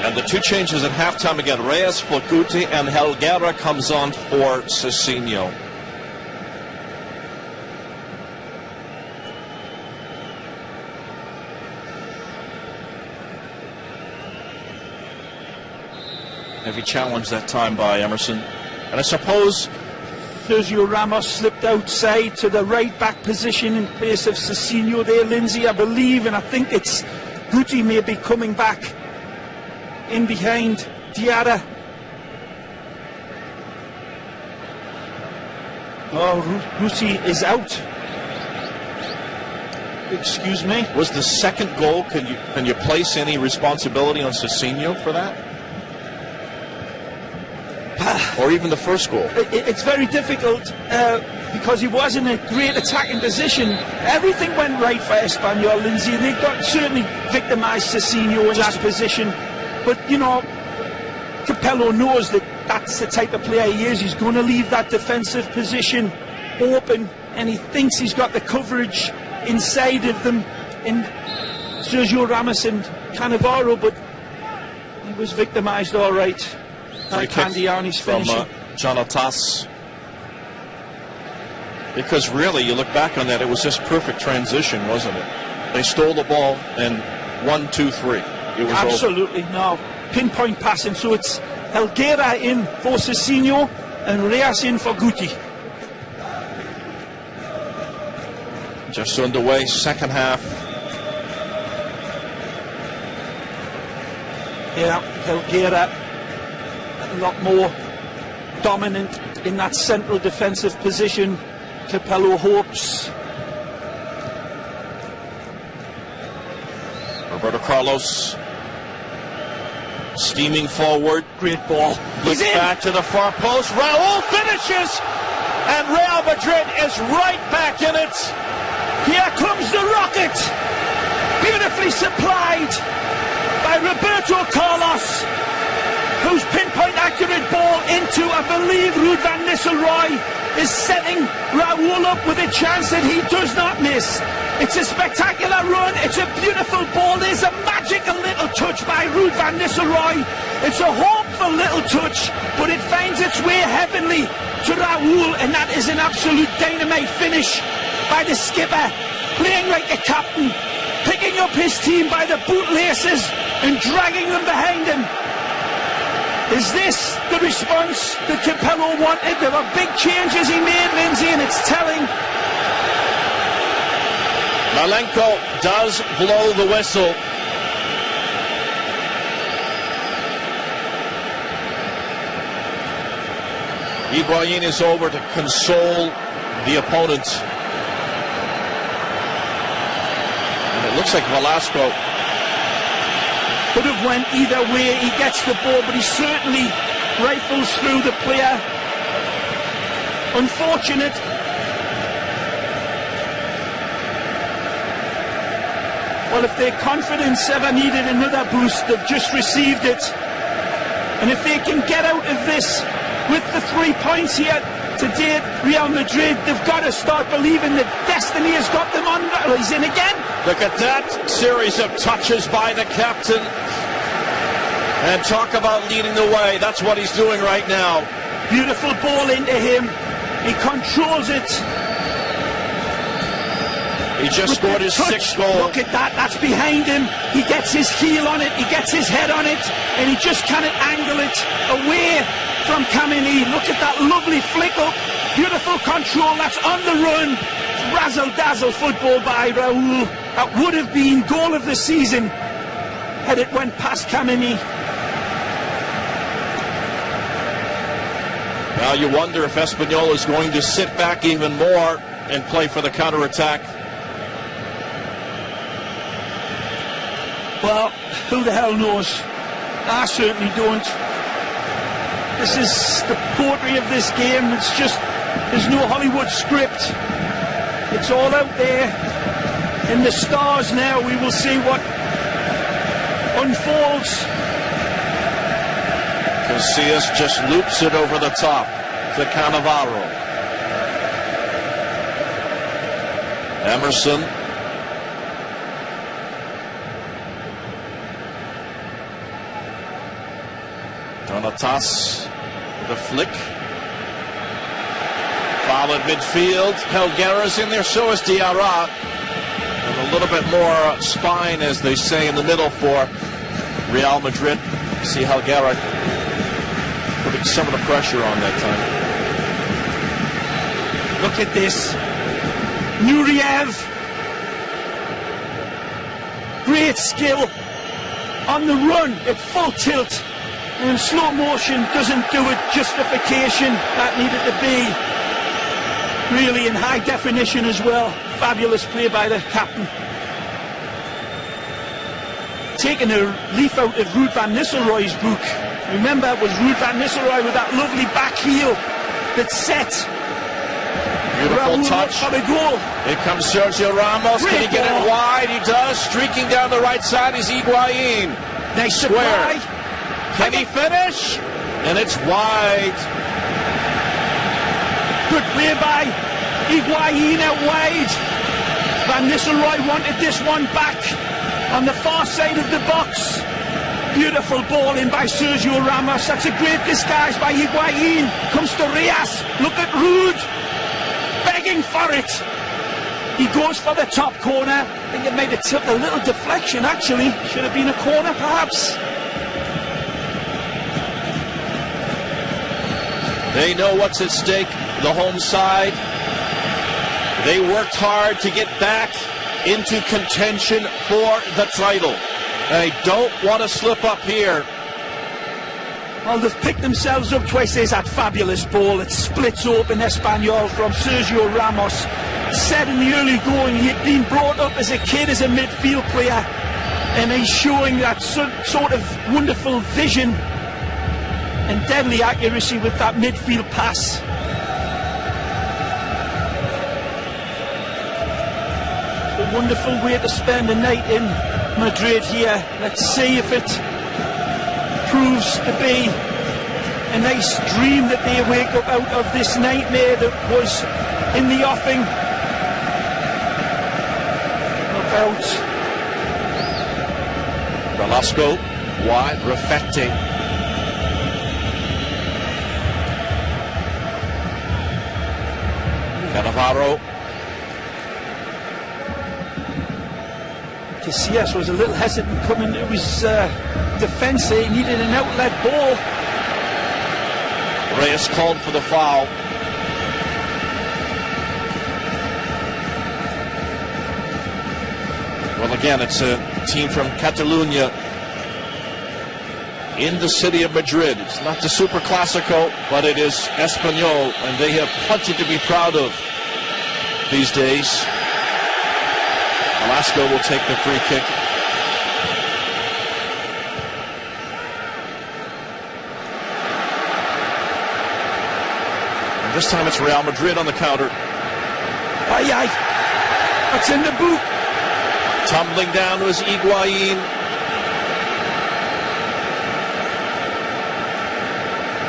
And the two changes at halftime again, Reyes for Guti and Helguera comes on for Cicinho. Heavy challenge that time by Emerson. And I suppose Sergio Ramos slipped outside to the right back position in place of Cicinho there, Lindsay, I believe, and I think it's Guti may be coming back in behind Diarra. Oh, Guti is out. Excuse me. Was the second goal, can you place any responsibility on Cicinho for that? Or even the first goal? It's very difficult because he was in a great attacking position. Everything went right for Espanyol, Lindsay. They certainly victimised Cicinho in that position. But, you know, Capello knows that that's the type of player he is. He's going to leave that defensive position open, and he thinks he's got the coverage inside of them in Sergio Ramos and Cannavaro, but he was victimised all right. Candy on his finishing. From Jonatas. Because really, you look back on that, it was just perfect transition, wasn't it? They stole the ball and 1, 2, 3. It was absolutely over. No pinpoint passing. So it's Helguera in for Cicinho and Reyes in for Guti. Just underway, second half. Yeah, Helguera a lot more dominant in that central defensive position. Capello hopes. Roberto Carlos steaming forward. Great ball. He's back to the far post. Raul finishes, and Real Madrid is right back in it. Here comes the rocket, beautifully supplied by Roberto Carlos, whose pinpoint accurate ball into, I believe, Ruud van Nistelrooy is setting Raul up with a chance that he does not miss. It's a spectacular run, it's a beautiful ball, there's a magical little touch by Ruud van Nistelrooy. It's a hopeful little touch, but it finds its way heavenly to Raul, and that is an absolute dynamite finish by the skipper, playing like a captain, picking up his team by the bootlaces and dragging them behind him. Is this the response that Capello wanted? There were big changes he made, Lindsay, and it's telling. Mallenco does blow the whistle. Higuaín is over to console the opponent. And it looks like Velasco could have went either way. He gets the ball, but he certainly rifles through the player. Unfortunate. Well, if their confidence ever needed another boost, they've just received it. And if they can get out of this with the 3 points here today at Real Madrid, they've got to start believing that destiny has got them on. Oh, he's in again. Look at that series of touches by the captain. And talk about leading the way. That's what he's doing right now. Beautiful ball into him. He controls it. He just scored his 6th goal. Look at that. That's behind him. He gets his heel on it. He gets his head on it. And he just cannot angle it away from Kamini. Look at that lovely flick up. Beautiful control. That's on the run. Razzle-dazzle football by Raul. That would have been goal of the season had it went past Kamini. Now you wonder if Espanyol is going to sit back even more and play for the counter-attack. Well, who the hell knows? I certainly don't. This is the poetry of this game. It's just, there's no Hollywood script. It's all out there in the stars now. We will see what unfolds. Casillas just loops it over the top to Cannavaro. Emerson. Donatas with a flick. Foul at midfield. Helguera's in there, so is Diarra. And a little bit more spine, as they say, in the middle for Real Madrid. See Helguera putting some of the pressure on that time. Look at this. Nureyev. Great skill. On the run at full tilt. And slow motion doesn't do it. Justification that needed to be. Really in high definition as well. Fabulous play by the captain. Taking a leaf out of Ruud van Nistelrooy's book. Remember, it was Ruud van Nistelrooy with that lovely back heel that set. Beautiful touch. For the goal. Here comes Sergio Ramos. Can he get it wide? He does. Streaking down the right side is Higuaín. Nice square. Supply. Can he finish? And it's wide. Good play by Higuaín out wide. Van Nistelrooy wanted this one back on the far side of the box. Beautiful ball in by Sergio Ramos. That's a great disguise by Higuaín. Comes to Reyes. Look at Ruud. Begging for it. He goes for the top corner. I think it might have took a little deflection actually. Should have been a corner perhaps. They know what's at stake, the home side. They worked hard to get back into contention for the title. They don't want to slip up here. Well, they've picked themselves up twice. There's that fabulous ball. It splits open Espanyol from Sergio Ramos. Said in the early going, he had been brought up as a kid as a midfield player. And he's showing that sort of wonderful vision and deadly accuracy with that midfield pass. A wonderful way to spend a night in Madrid here. Let's see if it proves to be a nice dream that they wake up out of this nightmare that was in the offing. About Velasco wide, Refecting. Cannavaro. Casillas was a little hesitant coming to his defence. He needed an outlet ball. Reyes called for the foul. Well, again, it's a team from Catalonia in the city of Madrid. It's not the Super Classico, but it is Espanyol, and they have plenty to be proud of these days. Velasco will take the free kick. And this time it's Real Madrid on the counter. Aye, aye. That's in the boot. Tumbling down was Higuaín.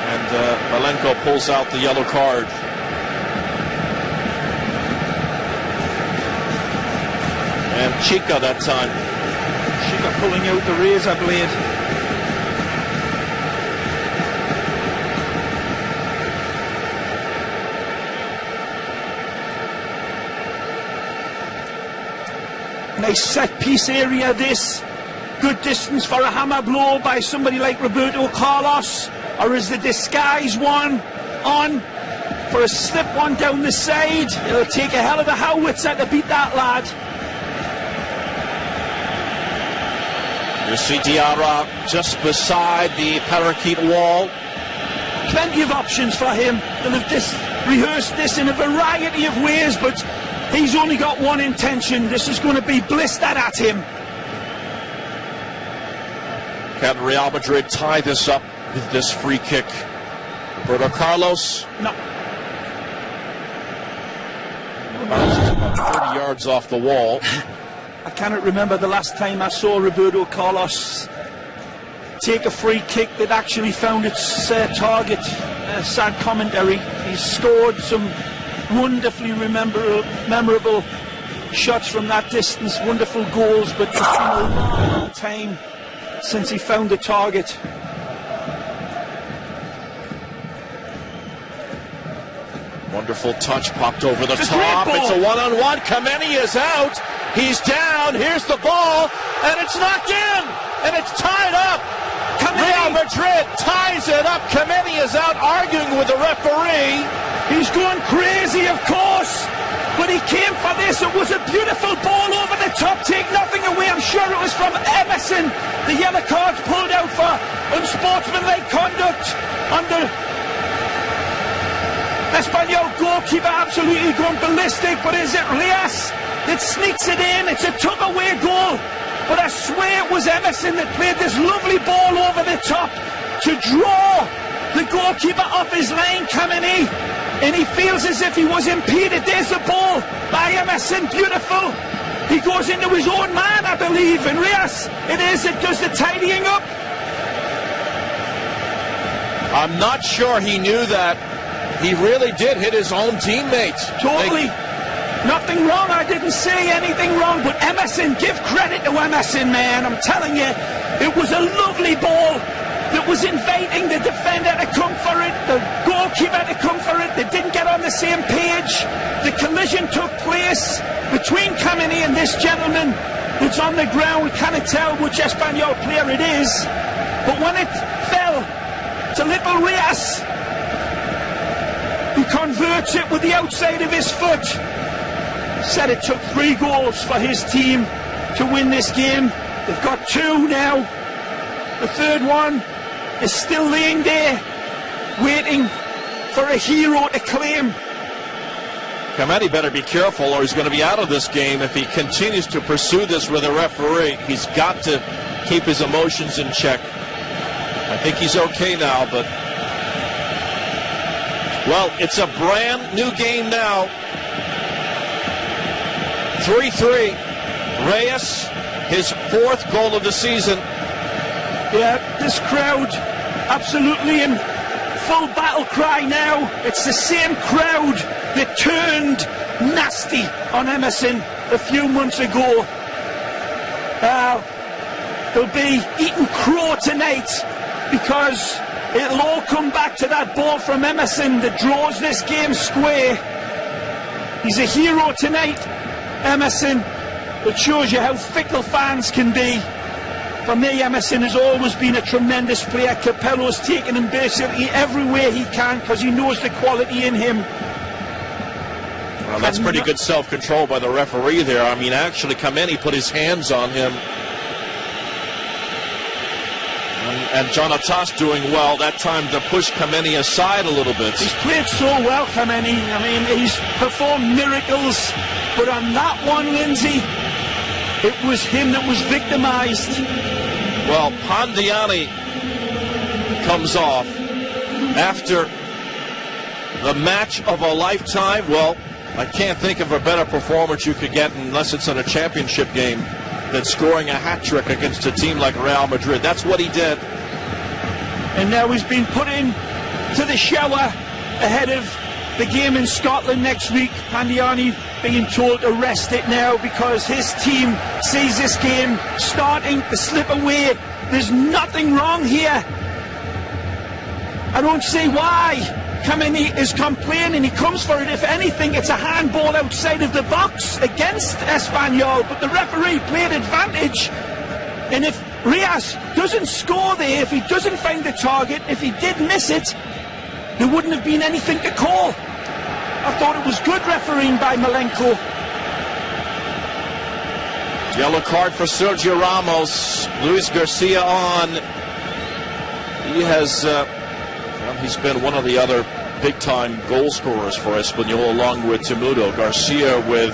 And Mallenco pulls out the yellow card. And Chica that time. Chica pulling out the razor blade. Nice set piece area this. Good distance for a hammer blow by somebody like Roberto Carlos. Or is the disguise one on for a slip one down the side? It'll take a hell of a howitzer to beat that lad. You see Diarra just beside the parakeet wall. Plenty of options for him. They'll have rehearsed this in a variety of ways, but he's only got one intention. This is going to be blistered at him. Can Real Madrid tie this up with this free kick? Roberto Carlos? No. Bounces about 30 yards off the wall. I cannot remember the last time I saw Roberto Carlos take a free kick that actually found its target. Sad commentary. He's scored some wonderfully memorable shots from that distance, wonderful goals, but it's been a long time since he found the target. Wonderful touch, popped over the top. It's a one-on-one. Kameni is out. He's down. Here's the ball, and it's knocked in, and it's tied up. Real Madrid ties it up. Kameni is out arguing with the referee. He's going crazy, of course, but he came for this. It was a beautiful ball over the top. Take nothing away. I'm sure it was from Emerson. The yellow card's pulled out for unsportsmanlike conduct under Espanyol goalkeeper, absolutely going ballistic. But is it Rias that sneaks it in? It's a tuck-away goal. But I swear it was Emerson that played this lovely ball over the top to draw the goalkeeper off his line, Kameni. And he feels as if he was impeded. There's the ball by Emerson, beautiful. He goes into his own man, I believe. And Rias, it is that does the tidying up. I'm not sure he knew that. He really did hit his own teammates. Totally. Nothing wrong, I didn't say anything wrong, but Emerson, give credit to Emerson, man. I'm telling you, it was a lovely ball that was inviting the defender to come for it, the goalkeeper to come for it. They didn't get on the same page. The collision took place between Kameni and this gentleman that's on the ground. Cannot tell which Espanyol player it is, but when it fell to little Rias, he converts it with the outside of his foot. Said it took 3 goals for his team to win this game. They've got 2 now. The third one is still laying there, waiting for a hero to claim. Kameni better be careful or he's going to be out of this game if he continues to pursue this with a referee. He's got to keep his emotions in check. I think he's okay now, but... well, it's a brand new game now. 3-3. Reyes, his 4th goal of the season. Yeah, this crowd absolutely in full battle cry now. It's the same crowd that turned nasty on Emerson a few months ago. They'll be eating crow tonight because it'll all come back to that ball from Emerson that draws this game square. He's a hero tonight, Emerson. It shows you how fickle fans can be. For me, Emerson has always been a tremendous player. Capello's taken him basically everywhere he can because he knows the quality in him. Well, that's pretty good self-control by the referee there. I mean, actually, Kameni put his hands on him. And Jonatas doing well that time to push Kameni aside a little bit. He's played so well, Kameni. I mean, he's performed miracles. But on that one, Lindsay, it was him that was victimised. Well, Undiano comes off after the match of a lifetime. Well, I can't think of a better performance you could get unless it's in a championship game than scoring a hat-trick against a team like Real Madrid. That's what he did. And now he's been put in to the shower ahead of the game in Scotland next week. Undiano being told to rest it now because his team sees this game starting to slip away. There's nothing wrong here. I don't see why Kameni is complaining. He comes for it. If anything, it's a handball outside of the box against Espanyol, but the referee played advantage. And if Rias doesn't score there, if he doesn't find the target, if he did miss it, there wouldn't have been anything to call. I thought it was good refereeing by Mallenco. Yellow card for Sergio Ramos. Luis Garcia on. He has, he's been one of the other big-time goal scorers for Espanyol, along with Temudo. Garcia with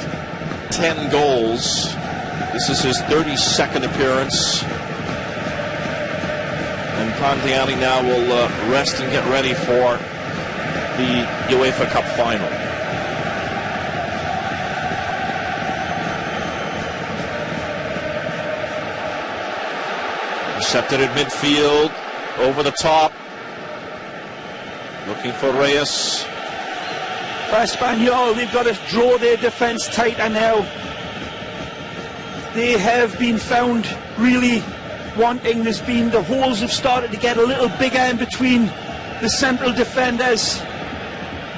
10 goals. This is his 32nd appearance. Candiani now will rest and get ready for the UEFA Cup final. Intercepted at midfield, over the top, looking for Reyes. For Espanyol, they've got to draw their defence tighter now. They have been found really wanting. The holes have started to get a little bigger in between the central defenders.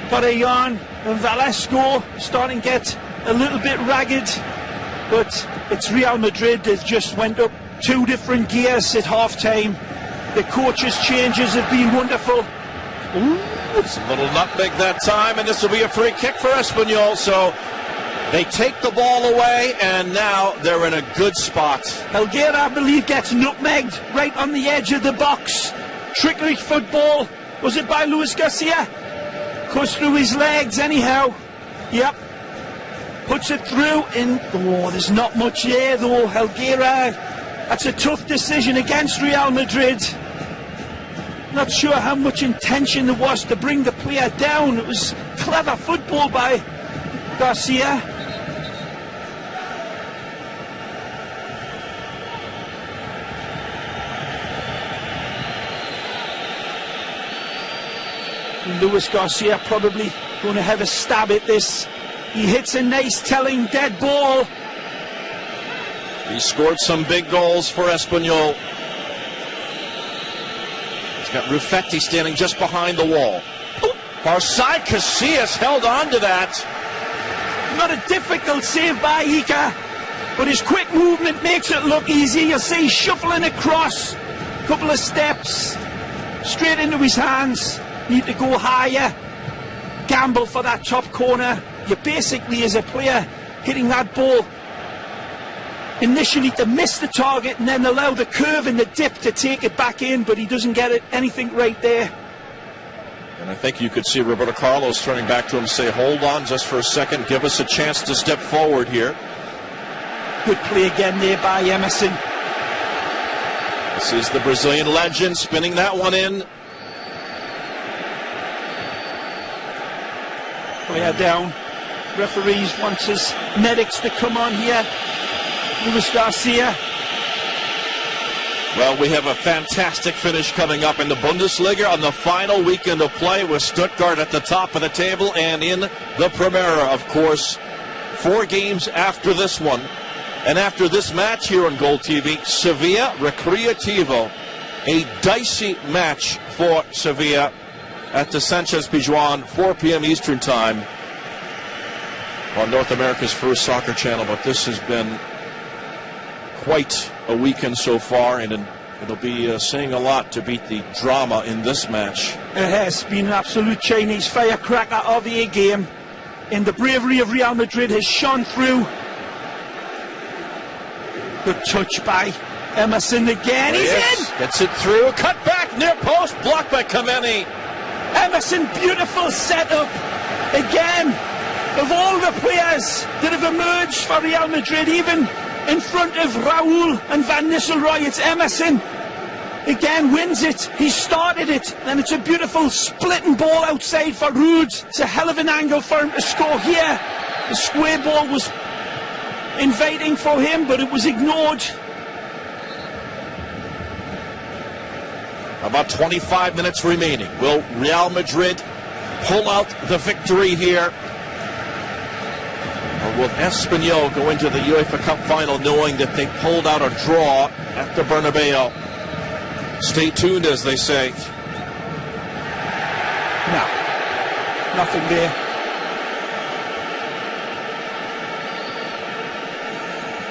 Torrejón and Velasco starting to get a little bit ragged, but it's Real Madrid that just went up 2 different gears at half-time. The coach's changes have been wonderful. Ooh, it's a little nutmeg that time, and this will be a free kick for Espanyol, so they take the ball away, and now they're in a good spot. Helguera, I believe, gets nutmegged right on the edge of the box. Trickery football. Was it by Luis Garcia? Goes through his legs anyhow. Yep. Puts it through, and oh, there's not much there though. Helguera, that's a tough decision against Real Madrid. Not sure how much intention there was to bring the player down. It was clever football by Garcia. Luis Garcia probably going to have a stab at this. He hits a nice telling dead ball. He scored some big goals for Espanyol. He's got Rufetti standing just behind the wall. Far side, Casillas held on to that. Not a difficult save by Iker, but his quick movement makes it look easy. You'll see shuffling across, couple of steps, straight into his hands. Need to go higher, gamble for that top corner. You basically, as a player, hitting that ball initially to miss the target and then allow the curve and the dip to take it back in, but he doesn't get anything right there. And I think you could see Roberto Carlos turning back to him, say, hold on just for a second, give us a chance to step forward here. Good play again there by Emerson. This is the Brazilian legend spinning that one in. Player down. Referees wants his medics to come on here. Luis Garcia. Well, we have a fantastic finish coming up in the Bundesliga on the final weekend of play with Stuttgart at the top of the table and in the Primera, of course. 4 games after this one. And after this match here on Gold TV, Sevilla Recreativo. A dicey match for Sevilla at the Sanchez Pizjuan, 4 p.m. Eastern Time on North America's first soccer channel. But this has been quite a weekend so far, and it'll be saying a lot to beat the drama in this match. It has been an absolute Chinese firecracker of a game, and the bravery of Real Madrid has shone through. Good touch by Emerson again. He's in! Gets it through, cut back, near post, blocked by Kameni. Emerson, beautiful setup. Again, of all the players that have emerged for Real Madrid, even in front of Raúl and Van Nistelrooy, it's Emerson. Again, wins it. He started it, and it's a beautiful splitting ball outside for Ruud. It's a hell of an angle for him to score here. The square ball was inviting for him, but it was ignored. About 25 minutes remaining. Will Real Madrid pull out the victory here? Or will Espanyol go into the UEFA Cup final knowing that they pulled out a draw at the Bernabéu? Stay tuned, as they say. No, nothing there.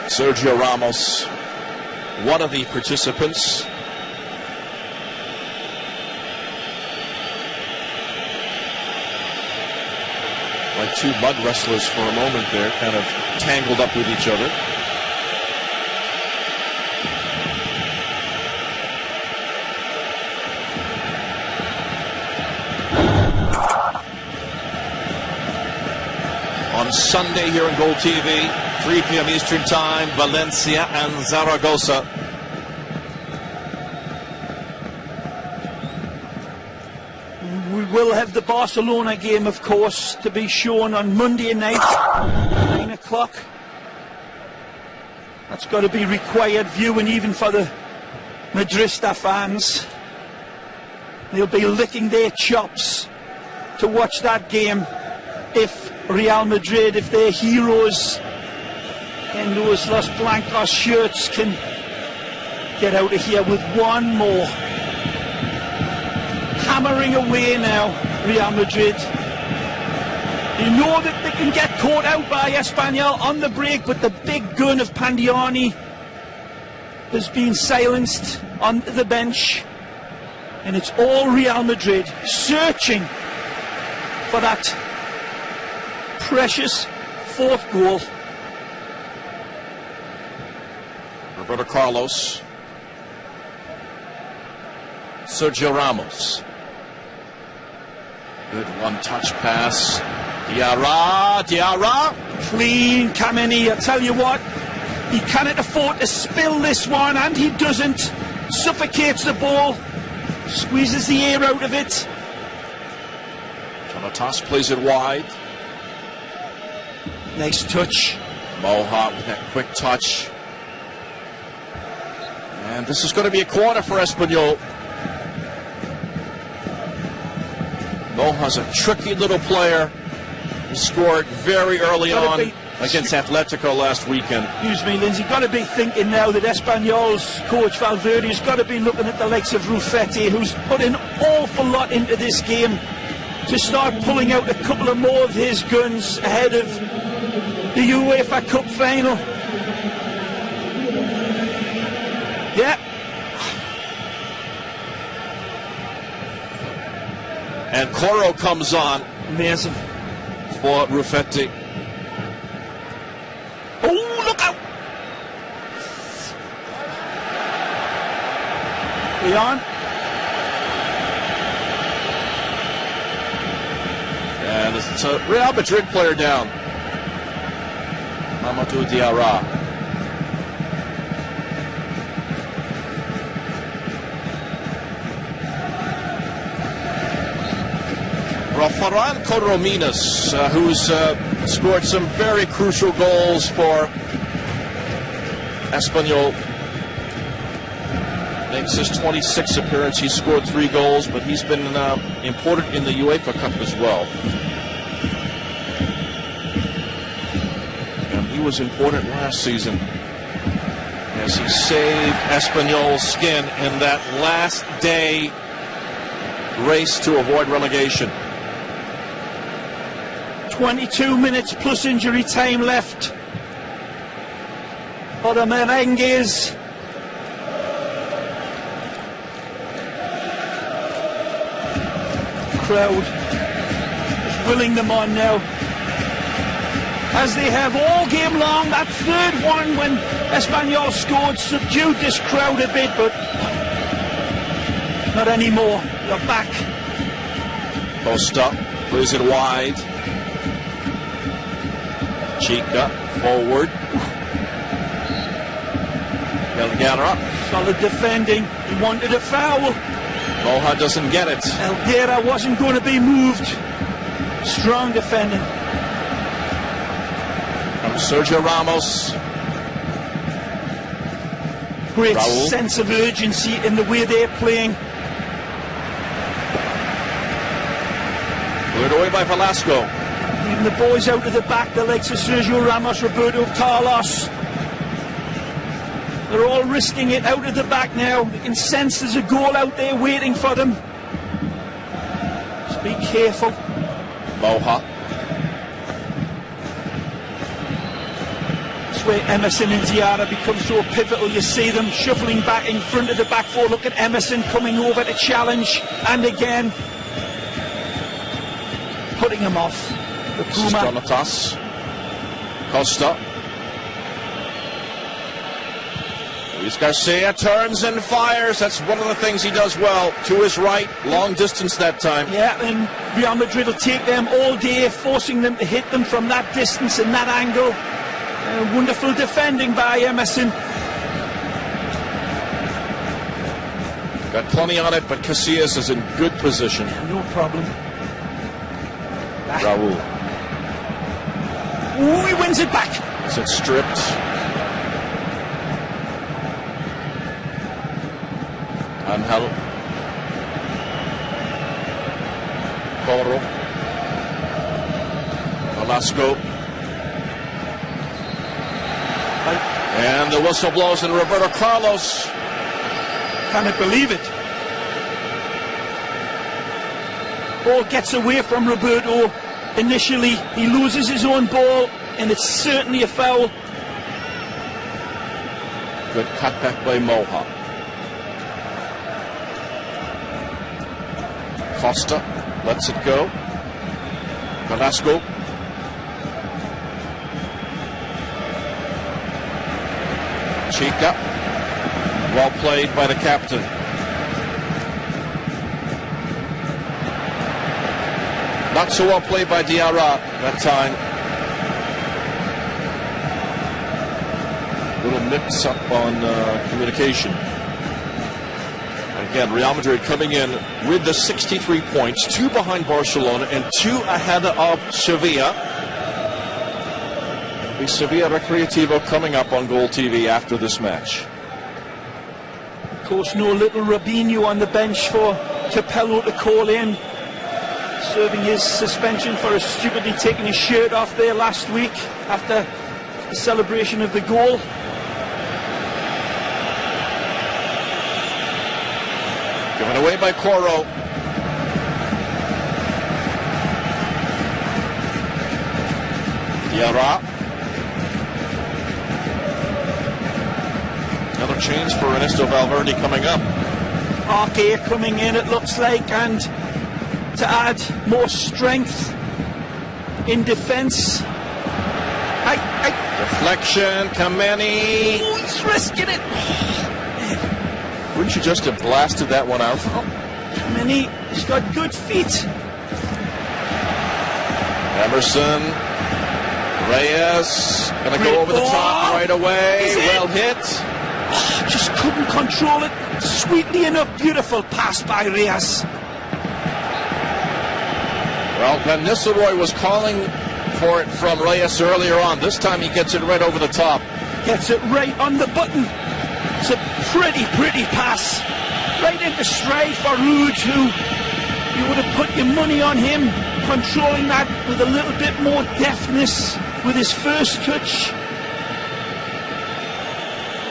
Sergio Ramos, one of the participants. Like 2 mud wrestlers for a moment there, kind of tangled up with each other. On Sunday here on Gold TV, 3 p.m. Eastern Time, Valencia and Zaragoza. have the Barcelona game, of course, to be shown on Monday night, 9 o'clock. That's got to be required viewing even for the Madrista fans. They'll be licking their chops to watch that game if Real Madrid, if their heroes in those Los Blancos shirts can get out of here with one more. Hammering away now, Real Madrid. You know that they can get caught out by Espanyol on the break, but the big gun of Pandiani has been silenced on the bench. And it's all Real Madrid searching for that precious fourth goal. Roberto Carlos. Sergio Ramos. Good one-touch pass. Diarra. Clean Kameni. I tell you what, he cannot afford to spill this one, and he doesn't. Suffocates the ball. Squeezes the air out of it. Jonatas plays it wide. Nice touch. Moha with that quick touch. And this is going to be a corner for Espanyol. Moha's a tricky little player. He scored very early on against Atletico last weekend. Excuse me, Lindsay. Got to be thinking now that Espanyol's coach Valverde has got to be looking at the likes of Rufetti, who's put an awful lot into this game, to start pulling out a couple of more of his guns ahead of the UEFA Cup final. Yeah. And Coro comes on. Amazing. For Rufetti. Oh, look out! Leon. And it's a Real Madrid player down. Mahamadou Diarra. Ferran Corominas, who's scored some very crucial goals for Espanyol. Makes his 26th appearance. He's scored 3 goals, but he's been important in the UEFA Cup as well. And he was important last season as he saved Espanyol's skin in that last day race to avoid relegation. 22 minutes plus injury time left for the Merengues. Crowd is willing them on now, as they have all game long. That third one, when Espanyol scored, subdued this crowd a bit, but not anymore. They're back. Costa plays it wide. Chica forward. Helguera. Solid defending. He wanted a foul. Moha doesn't get it. Helguera wasn't going to be moved. Strong defending. From Sergio Ramos. Great Raul. sense of urgency in the way they're playing. Cleared away by Velasco. Even the boys out of the back, the likes of Sergio Ramos, Roberto Carlos. They're all risking it out of the back now. They can sense there's a goal out there waiting for them. Just be careful. Moha. That's where Emerson and Diarra become so pivotal. You see them shuffling back in front of the back four. Look at Emerson coming over to challenge. And again, putting him off. The Puma. Jonatas. Costa. Luis Garcia turns and fires. That's one of the things he does well. To his right, long distance that time. Yeah, and Real Madrid will take them all day, forcing them to hit them from that distance and that angle. Wonderful defending by Emerson. Got plenty on it, but Casillas is in good position. No problem. Raul. Ooh, he wins it back. Is it stripped? Angel. Coro. Velasco. And the whistle blows and Roberto Carlos. Cannot believe it. Ball gets away from Roberto. Initially, he loses his own ball, and it's certainly a foul. Good cutback by Moha. Costa lets it go. Velasco. Chica. Well played by the captain. Not so well played by Diarra that time. Little mix up on communication. Again, Real Madrid coming in with the 63 points, 2 behind Barcelona and 2 ahead of Sevilla. The Sevilla Recreativo coming up on Goal TV after this match. Of course, no little Robinho on the bench for Capello to call in, serving his suspension for stupidly taking his shirt off there last week after the celebration of the goal. Given away by Coro. Diarra. Another change for Ernesto Valverde coming up. Arke coming in, it looks like, and to add more strength in defence. Deflection, Kameni. Oh, he's risking it. Wouldn't you just have blasted that one out? Oh, Kameni, he's got good feet. Emerson. Reyes. Gonna go over the top right away. Well hit. Oh, just couldn't control it. Sweetly enough, beautiful pass by Reyes. Well, Van Nistelrooy was calling for it from Reyes earlier on. This time he gets it right over the top. Gets it right on the button. It's a pretty pass. Right into stride for Ruud, who you would have put your money on him controlling that with a little bit more deftness with his first touch.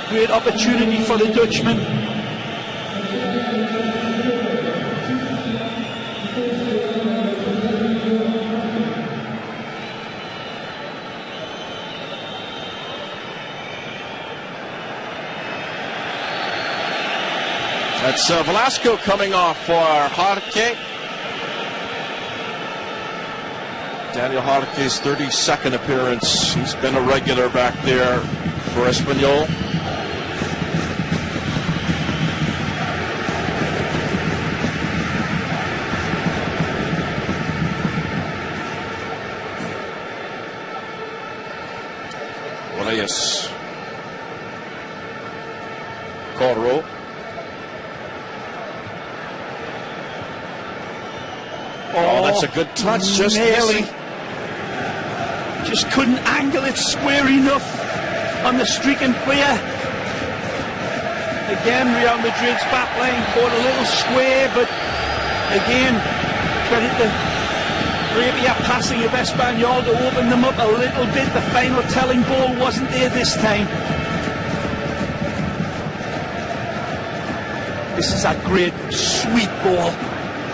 Great opportunity for the Dutchman. That's Velasco coming off for Jarque. Daniel Jarque's 32nd appearance. He's been a regular back there for Espanyol. Reyes. Coro. Oh, that's a good touch. Just nearly. Just couldn't angle it square enough on the streaking player. Again, Real Madrid's back line caught a little square, but again, credit the rapier passing of Espanyol to open them up a little bit. The final telling ball wasn't there this time. This is a great, sweet ball.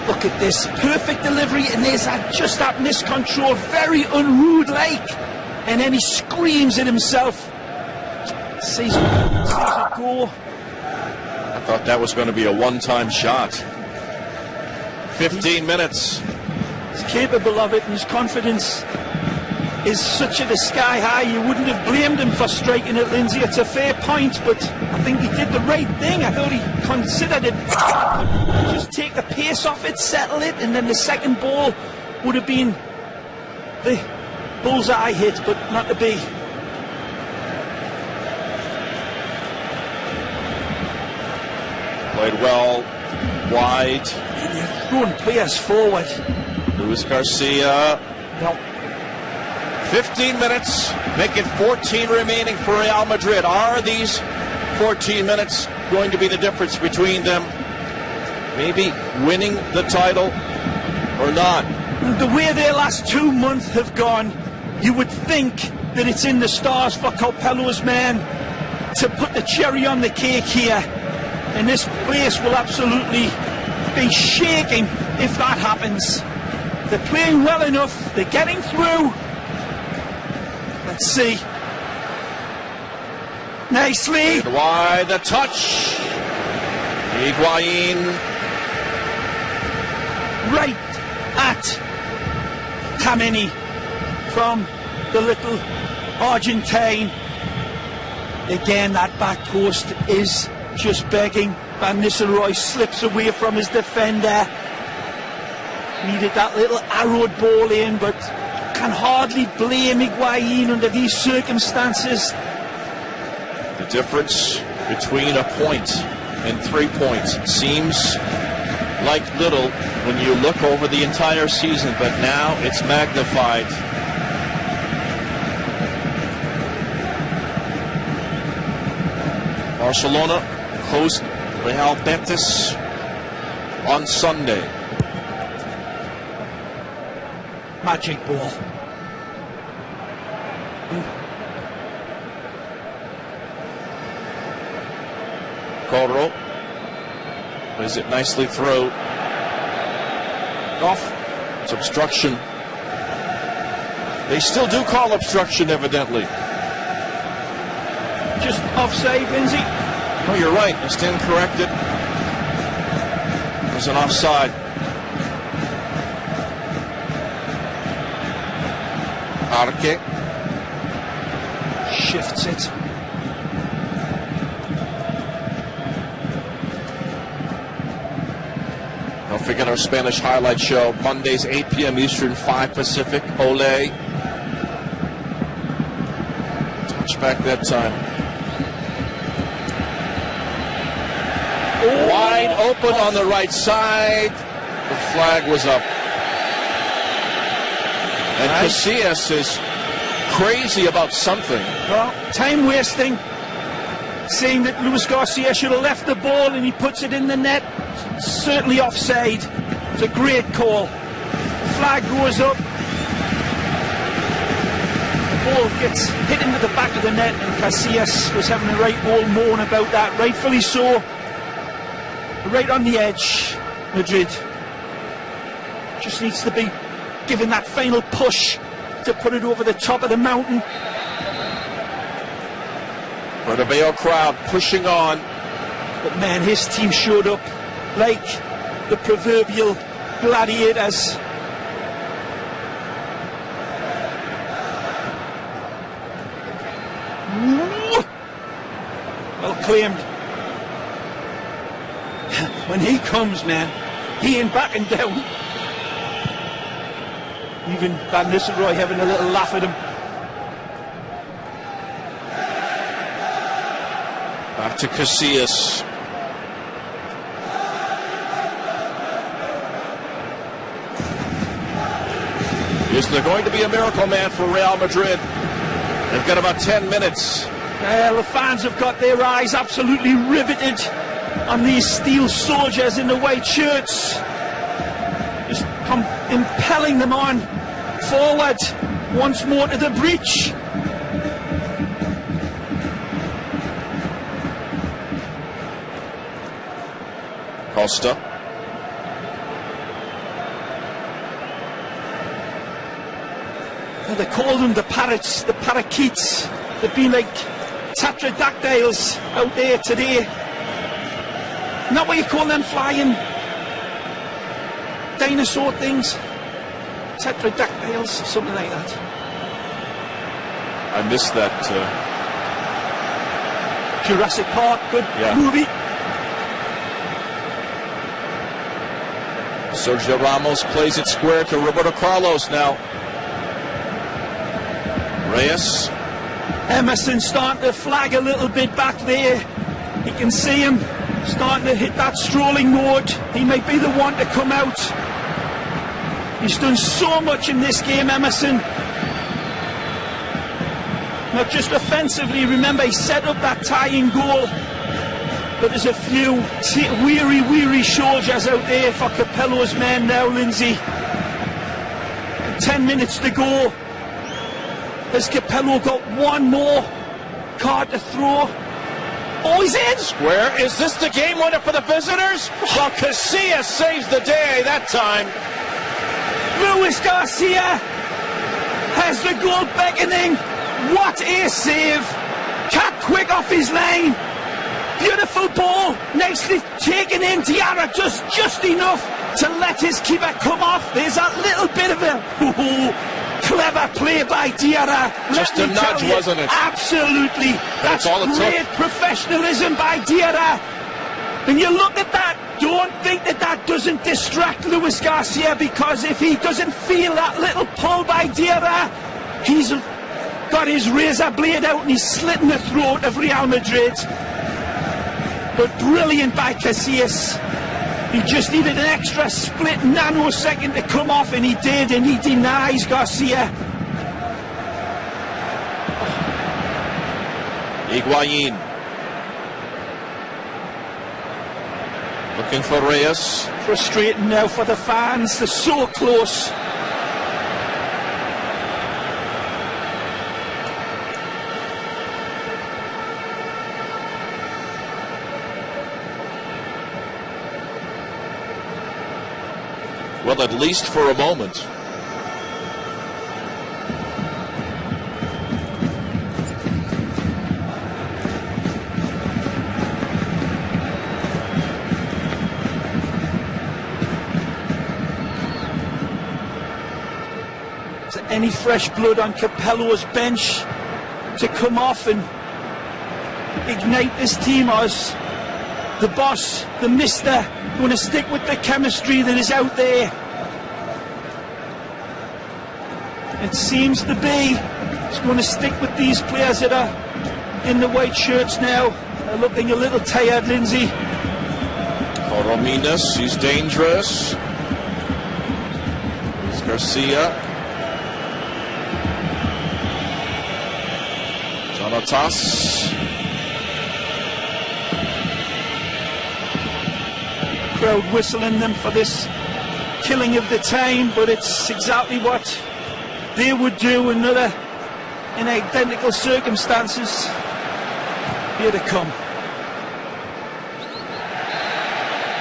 Look at this, perfect delivery, and there's just that miscontrol, very un-Ruud-like, and then he screams at himself. Sees it go. I thought that was going to be a one-time shot. 15 minutes. He's capable of it, and his confidence is such at the sky high. You wouldn't have blamed him for striking at Lindsay. It's a fair point, but I think he did the right thing. I thought he considered it. Just take the pace off it, settle it, and then the second ball would have been the bullseye hit, but not to be. Played well, wide. And they're throwing players forward. Luis Garcia. No. 15 minutes, make it 14 remaining for Real Madrid. Are these 14 minutes going to be the difference between them maybe winning the title or not? The way their last 2 months have gone, you would think that it's in the stars for Capello's men to put the cherry on the cake here. And this place will absolutely be shaking if that happens. They're playing well enough, they're getting through. Let's see. Nicely. And wide, the touch. Higuaín. Right at Kameni from the little Argentine. Again, that back post is just begging. Van Nistelrooy slips away from his defender. Needed that little arrowed ball in, but can hardly blame Higuaín under these circumstances. The difference between a point and 3 points seems like little when you look over the entire season, but now it's magnified. Barcelona host Real Betis on Sunday. Magic ball. Corro plays it nicely through. Off. It's obstruction. They still do call obstruction, evidently. Just offside, Lindsay. No, you're right. I stand corrected. It was an offside. Jarque shifts it. Don't forget our Spanish highlight show, Mondays 8 p.m. Eastern, 5 Pacific. Ole. Touchback that time. Oh, wide open on the right side. The flag was up. And Casillas is crazy about something. Well, time wasting. Saying that Luis Garcia should have left the ball and he puts it in the net. Certainly offside. It's a great call. Flag goes up. The ball gets hit into the back of the net, and Casillas was having a right old moan about that. Rightfully so. Right on the edge. Madrid just needs to be given that final push to put it over the top of the mountain. Bernabéu crowd pushing on. But man, his team showed up like the proverbial gladiators. Well claimed. When he comes, man, he ain't backing down. Even Van Nistelrooy having a little laugh at him. Back to Casillas. Is there going to be a miracle man for Real Madrid? They've got about 10 minutes. The fans have got their eyes absolutely riveted on these steel soldiers in the white shirts. Just impelling them on forward once more to the breach. Costa. They call them the parrots, the parakeets. They've been like pterodactyls out there today. Not what you call them flying dinosaur things. Pterodactyls, something like that. I missed that. Jurassic Park, good movie. Sergio Ramos plays it square to Roberto Carlos now. Reyes. Emerson starting to flag a little bit back there. You can see him starting to hit that strolling mode. He might be the one to come out. He's done so much in this game, Emerson. Not just offensively, remember he set up that tying goal. But there's a few weary soldiers out there for Capello's men now, Lindsay. 10 minutes to go. Has Capello got one more card to throw? Oh, he's in! Square. Is this the game winner for the visitors? Well, Casillas saves the day that time. Luis Garcia has the goal beckoning. What a save! Cat quick off his line. Beautiful ball, nicely taken in. Diarra just enough to let his keeper come off. There's that little bit of a clever play by Diarra. Just a nudge, wasn't it? Absolutely. That's all it great took. Professionalism by Diarra. And you look at that, don't think that doesn't distract Luis Garcia, because if he doesn't feel that little pull by Diarra, he's got his razor blade out and he's slitting the throat of Real Madrid. But brilliant by Casillas. He just needed an extra split nanosecond to come off, and he did, and he denies Garcia. Higuaín. Looking for Reyes. Frustrating now for the fans. They're so close. Well, at least for a moment. Is there any fresh blood on Capello's bench to come off and ignite this team, or is the boss, the mister, going to stick with the chemistry that is out there? It seems to be. He's going to stick with these players that are in the white shirts now. They're looking a little tired, Lindsay. Corominas, he's dangerous. Here's Garcia. Jonatas. Crowd whistling them for this killing of the time, but it's exactly what they would do in identical circumstances. Here they come.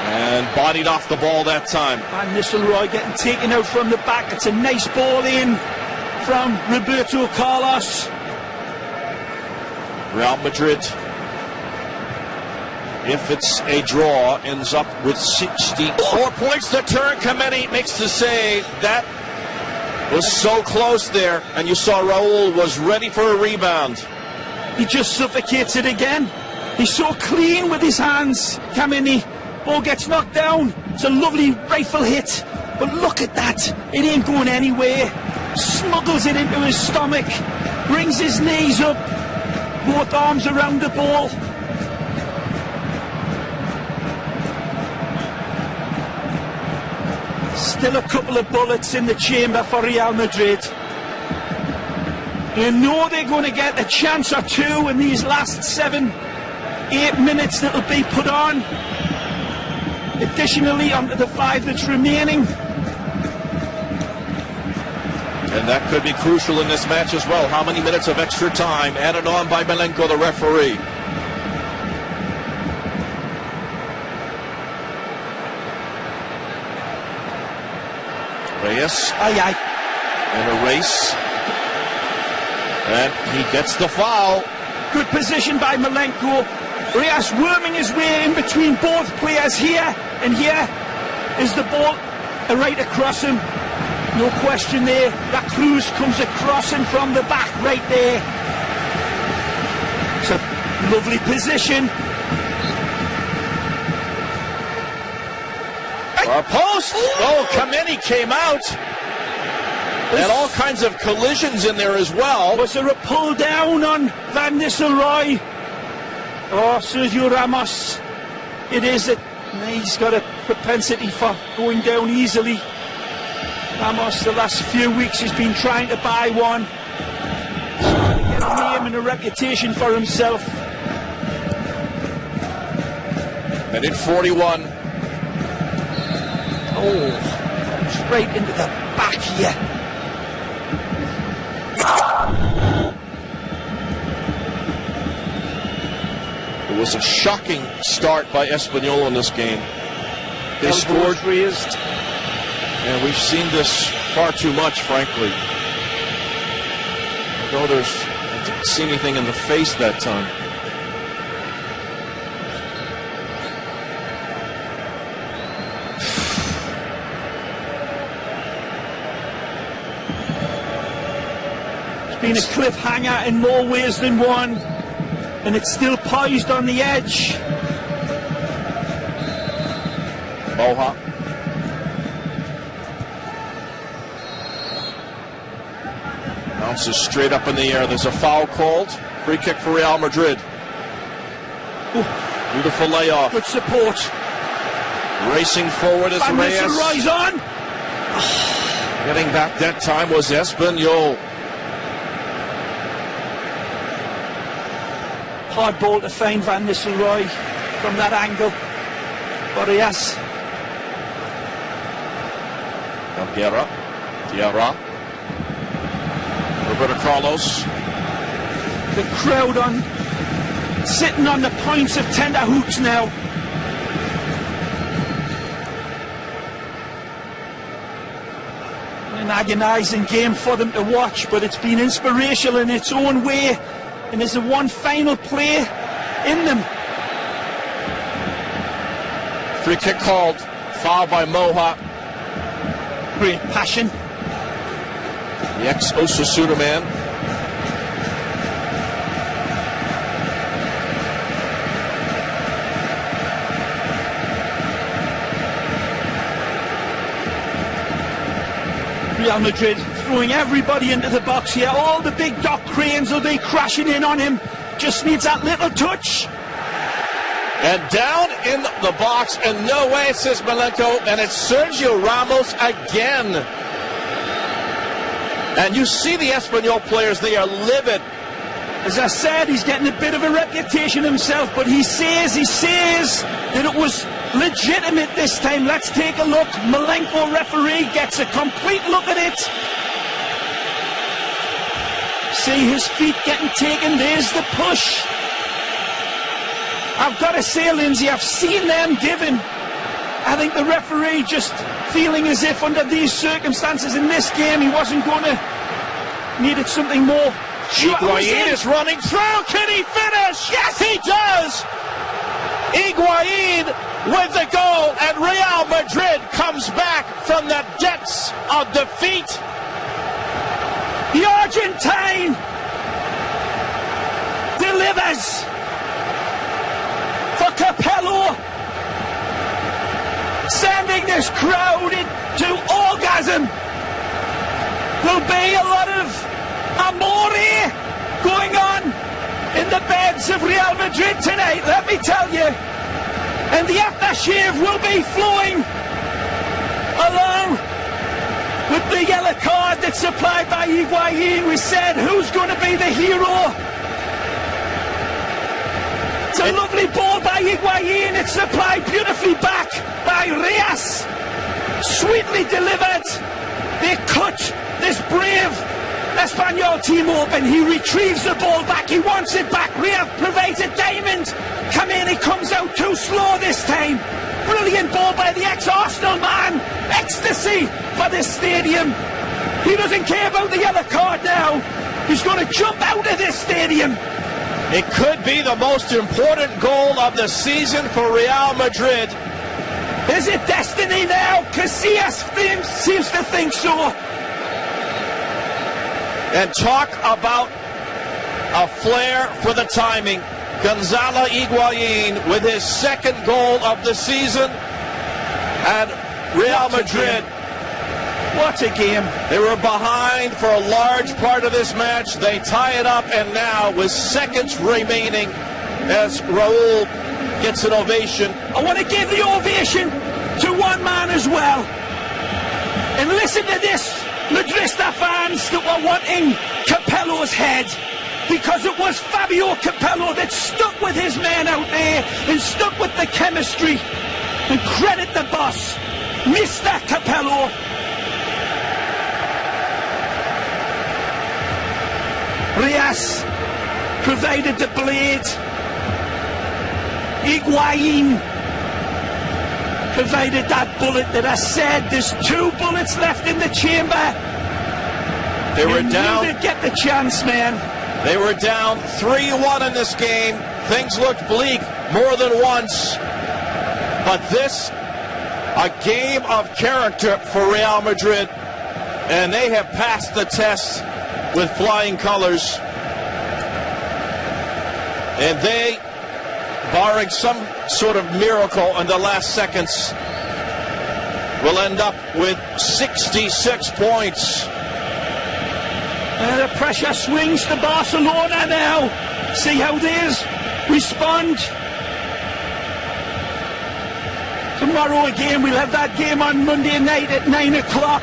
And bodied off the ball that time. Van Nistelrooy getting taken out from the back. It's a nice ball in from Roberto Carlos. Real Madrid, if it's a draw, ends up with 64 points. The turn committee makes the save. That was so close there, and you saw Raul was ready for a rebound. He just suffocates it again. He's so clean with his hands. Kamini, ball gets knocked down. It's a lovely rifle hit, but look at that. It ain't going anywhere. Smuggles it into his stomach, brings his knees up, both arms around the ball. Still a couple of bullets in the chamber for Real Madrid. You know they're going to get a chance or two in these last 7-8 minutes that'll be put on. Additionally, onto the 5 that's remaining. And that could be crucial in this match as well. How many minutes of extra time added on by Mallenco, the referee? Reyes. In a race. And he gets the foul. Good position by Mallenco. Reyes worming his way in between both players here, and here is the ball right across him. No question there. That Cruz comes across him from the back right there. It's a lovely position. Our post. Oh, Kameni came out. And all kinds of collisions in there as well. Was there a pull down on Van Nistelrooy? Oh, Sergio Ramos. It is. He's got a propensity for going down easily. Ramos, the last few weeks, has been trying to buy one, trying to get a name and a reputation for himself. Minute 41. Oh, straight into the back here. It was a shocking start by Espanyol in this game. They scored raised. And we've seen this far too much, frankly. Though I didn't see anything in the face that time. It's been a cliffhanger in more ways than one, and it's still poised on the edge. Moha. Bounces straight up in the air. There's a foul called. Free kick for Real Madrid. Ooh. Beautiful layoff. Good support. Racing forward is Van Reyes. Nistelrooy's on. Getting back that time was Espanyol. Hard ball to find Van Nistelrooy from that angle. But yes. Helguera. Diarra. Roberto Carlos. The crowd sitting on the points of tender hooks now. An agonising game for them to watch, but it's been inspirational in its own way, and there's a one final play in them. Free kick called. Foul by Moha. Great passion. The ex-Osasuna man. Real Madrid throwing everybody into the box here. All the big dock cranes will be crashing in on him. Just needs that little touch. And down in the box, and no way, says Mallenco, and it's Sergio Ramos again. And you see the Espanyol players, they are livid. As I said, he's getting a bit of a reputation himself, but he says that it was legitimate this time. Let's take a look. Mallenco referee gets a complete look at it. See his feet getting taken. There's the push. I've got to say, Lindsay, I've seen them given. I think the referee just feeling as if under these circumstances in this game he wasn't going to, needed something more. Higuaín is running through. Can he finish? Yes, he does. Higuaín with the goal, and Real Madrid comes back from the depths of defeat. The Argentine delivers for Capello, sending this crowd into orgasm. There'll be a lot of amore going on in the beds of Real Madrid tonight, let me tell you. And the aftershave will be flowing along with the yellow card that's supplied by Higuaín. We said, who's going to be the hero? It's a lovely ball by Higuaín. It's supplied beautifully back by Reyes. Sweetly delivered. They cut this brave Espanyol team open. He retrieves the ball back. He wants it back. Reyes provides a diamond. Come in. He comes out too slow this time. Brilliant ball by the ex-Arsenal man. Ecstasy for this stadium. He doesn't care about the yellow card now. He's going to jump out of this stadium. It could be the most important goal of the season for Real Madrid. Is it destiny now? Casillas seems to think so. And talk about a flair for the timing. Gonzalo Higuaín with his second goal of the season. And Real Madrid. What a game. They were behind for a large part of this match. They tie it up, and now with seconds remaining as Raul gets an ovation. I want to give the ovation to one man as well. And listen to this, Madrista fans that were wanting Capello's head, because it was Fabio Capello that stuck with his man out there and stuck with the chemistry. And credit the boss, Mr. Capello. Rias provided the blade. Higuaín provided that bullet that I said there's 2 bullets left in the chamber. They were down. You get the chance, man. They were down 3-1 in this game. Things looked bleak more than once. But this, a game of character for Real Madrid. And they have passed the test with flying colors. And they, barring some sort of miracle in the last seconds, will end up with 66 points. And the pressure swings to Barcelona now. See how theirs respond. Tomorrow again, we'll have that game on Monday night at 9 o'clock.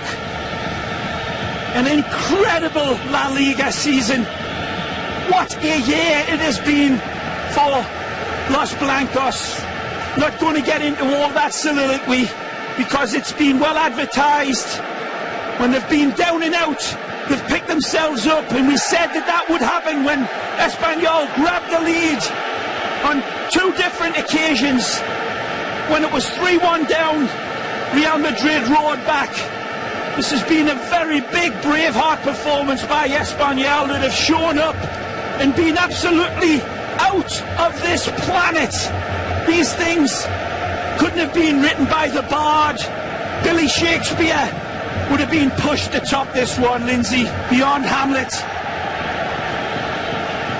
An incredible La Liga season. What a year it has been for Los Blancos. Not going to get into all that soliloquy because it's been well advertised. When they've been down and out, they've picked themselves up, and we said that that would happen when Espanyol grabbed the lead on 2 different occasions. When it was 3-1 down, Real Madrid roared back. This has been a very big Braveheart performance by Espanyol that have shown up and been absolutely out of this planet. These things couldn't have been written by the bard. Billy Shakespeare would have been pushed to top this one, Lindsay, beyond Hamlet.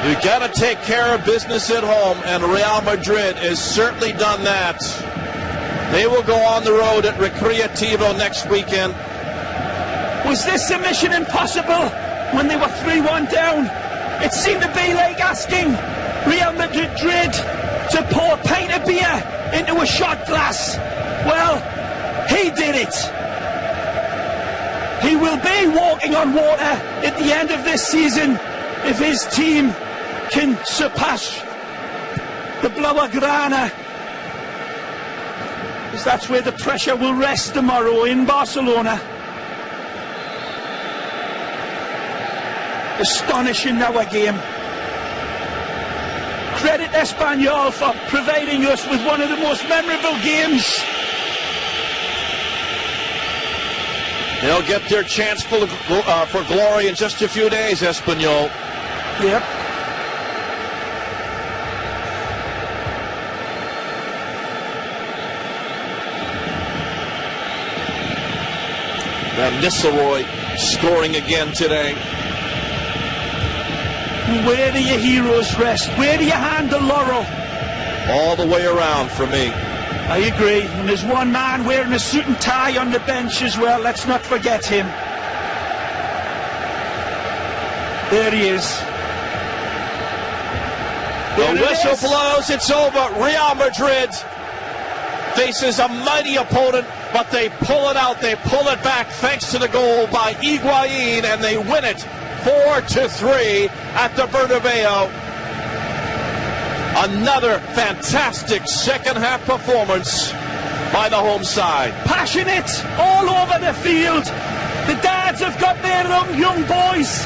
You got to take care of business at home, and Real Madrid has certainly done that. They will go on the road at Recreativo next weekend. Was this a mission impossible when they were 3-1 down? It seemed to be like asking Real Madrid to pour a pint of beer into a shot glass. Well, he did it. He will be walking on water at the end of this season if his team can surpass the Blaugrana. Because that's where the pressure will rest tomorrow in Barcelona. Astonishing our game. Credit Espanyol for providing us with one of the most memorable games. They'll get their chance for glory in just a few days, Espanyol. Yep. Van Nistelrooy scoring again today. Where do your heroes rest? Where do you hand the laurel? All the way around for me. I agree. And there's one man wearing a suit and tie on the bench as well. Let's not forget him. There he is. The whistle blows. It's over. Real Madrid faces a mighty opponent, but they pull it out. They pull it back thanks to the goal by Higuaín, and they win it 4-3 at the Bernabéu. Another fantastic second-half performance by the home side. Passionate all over the field. The dads have got their young boys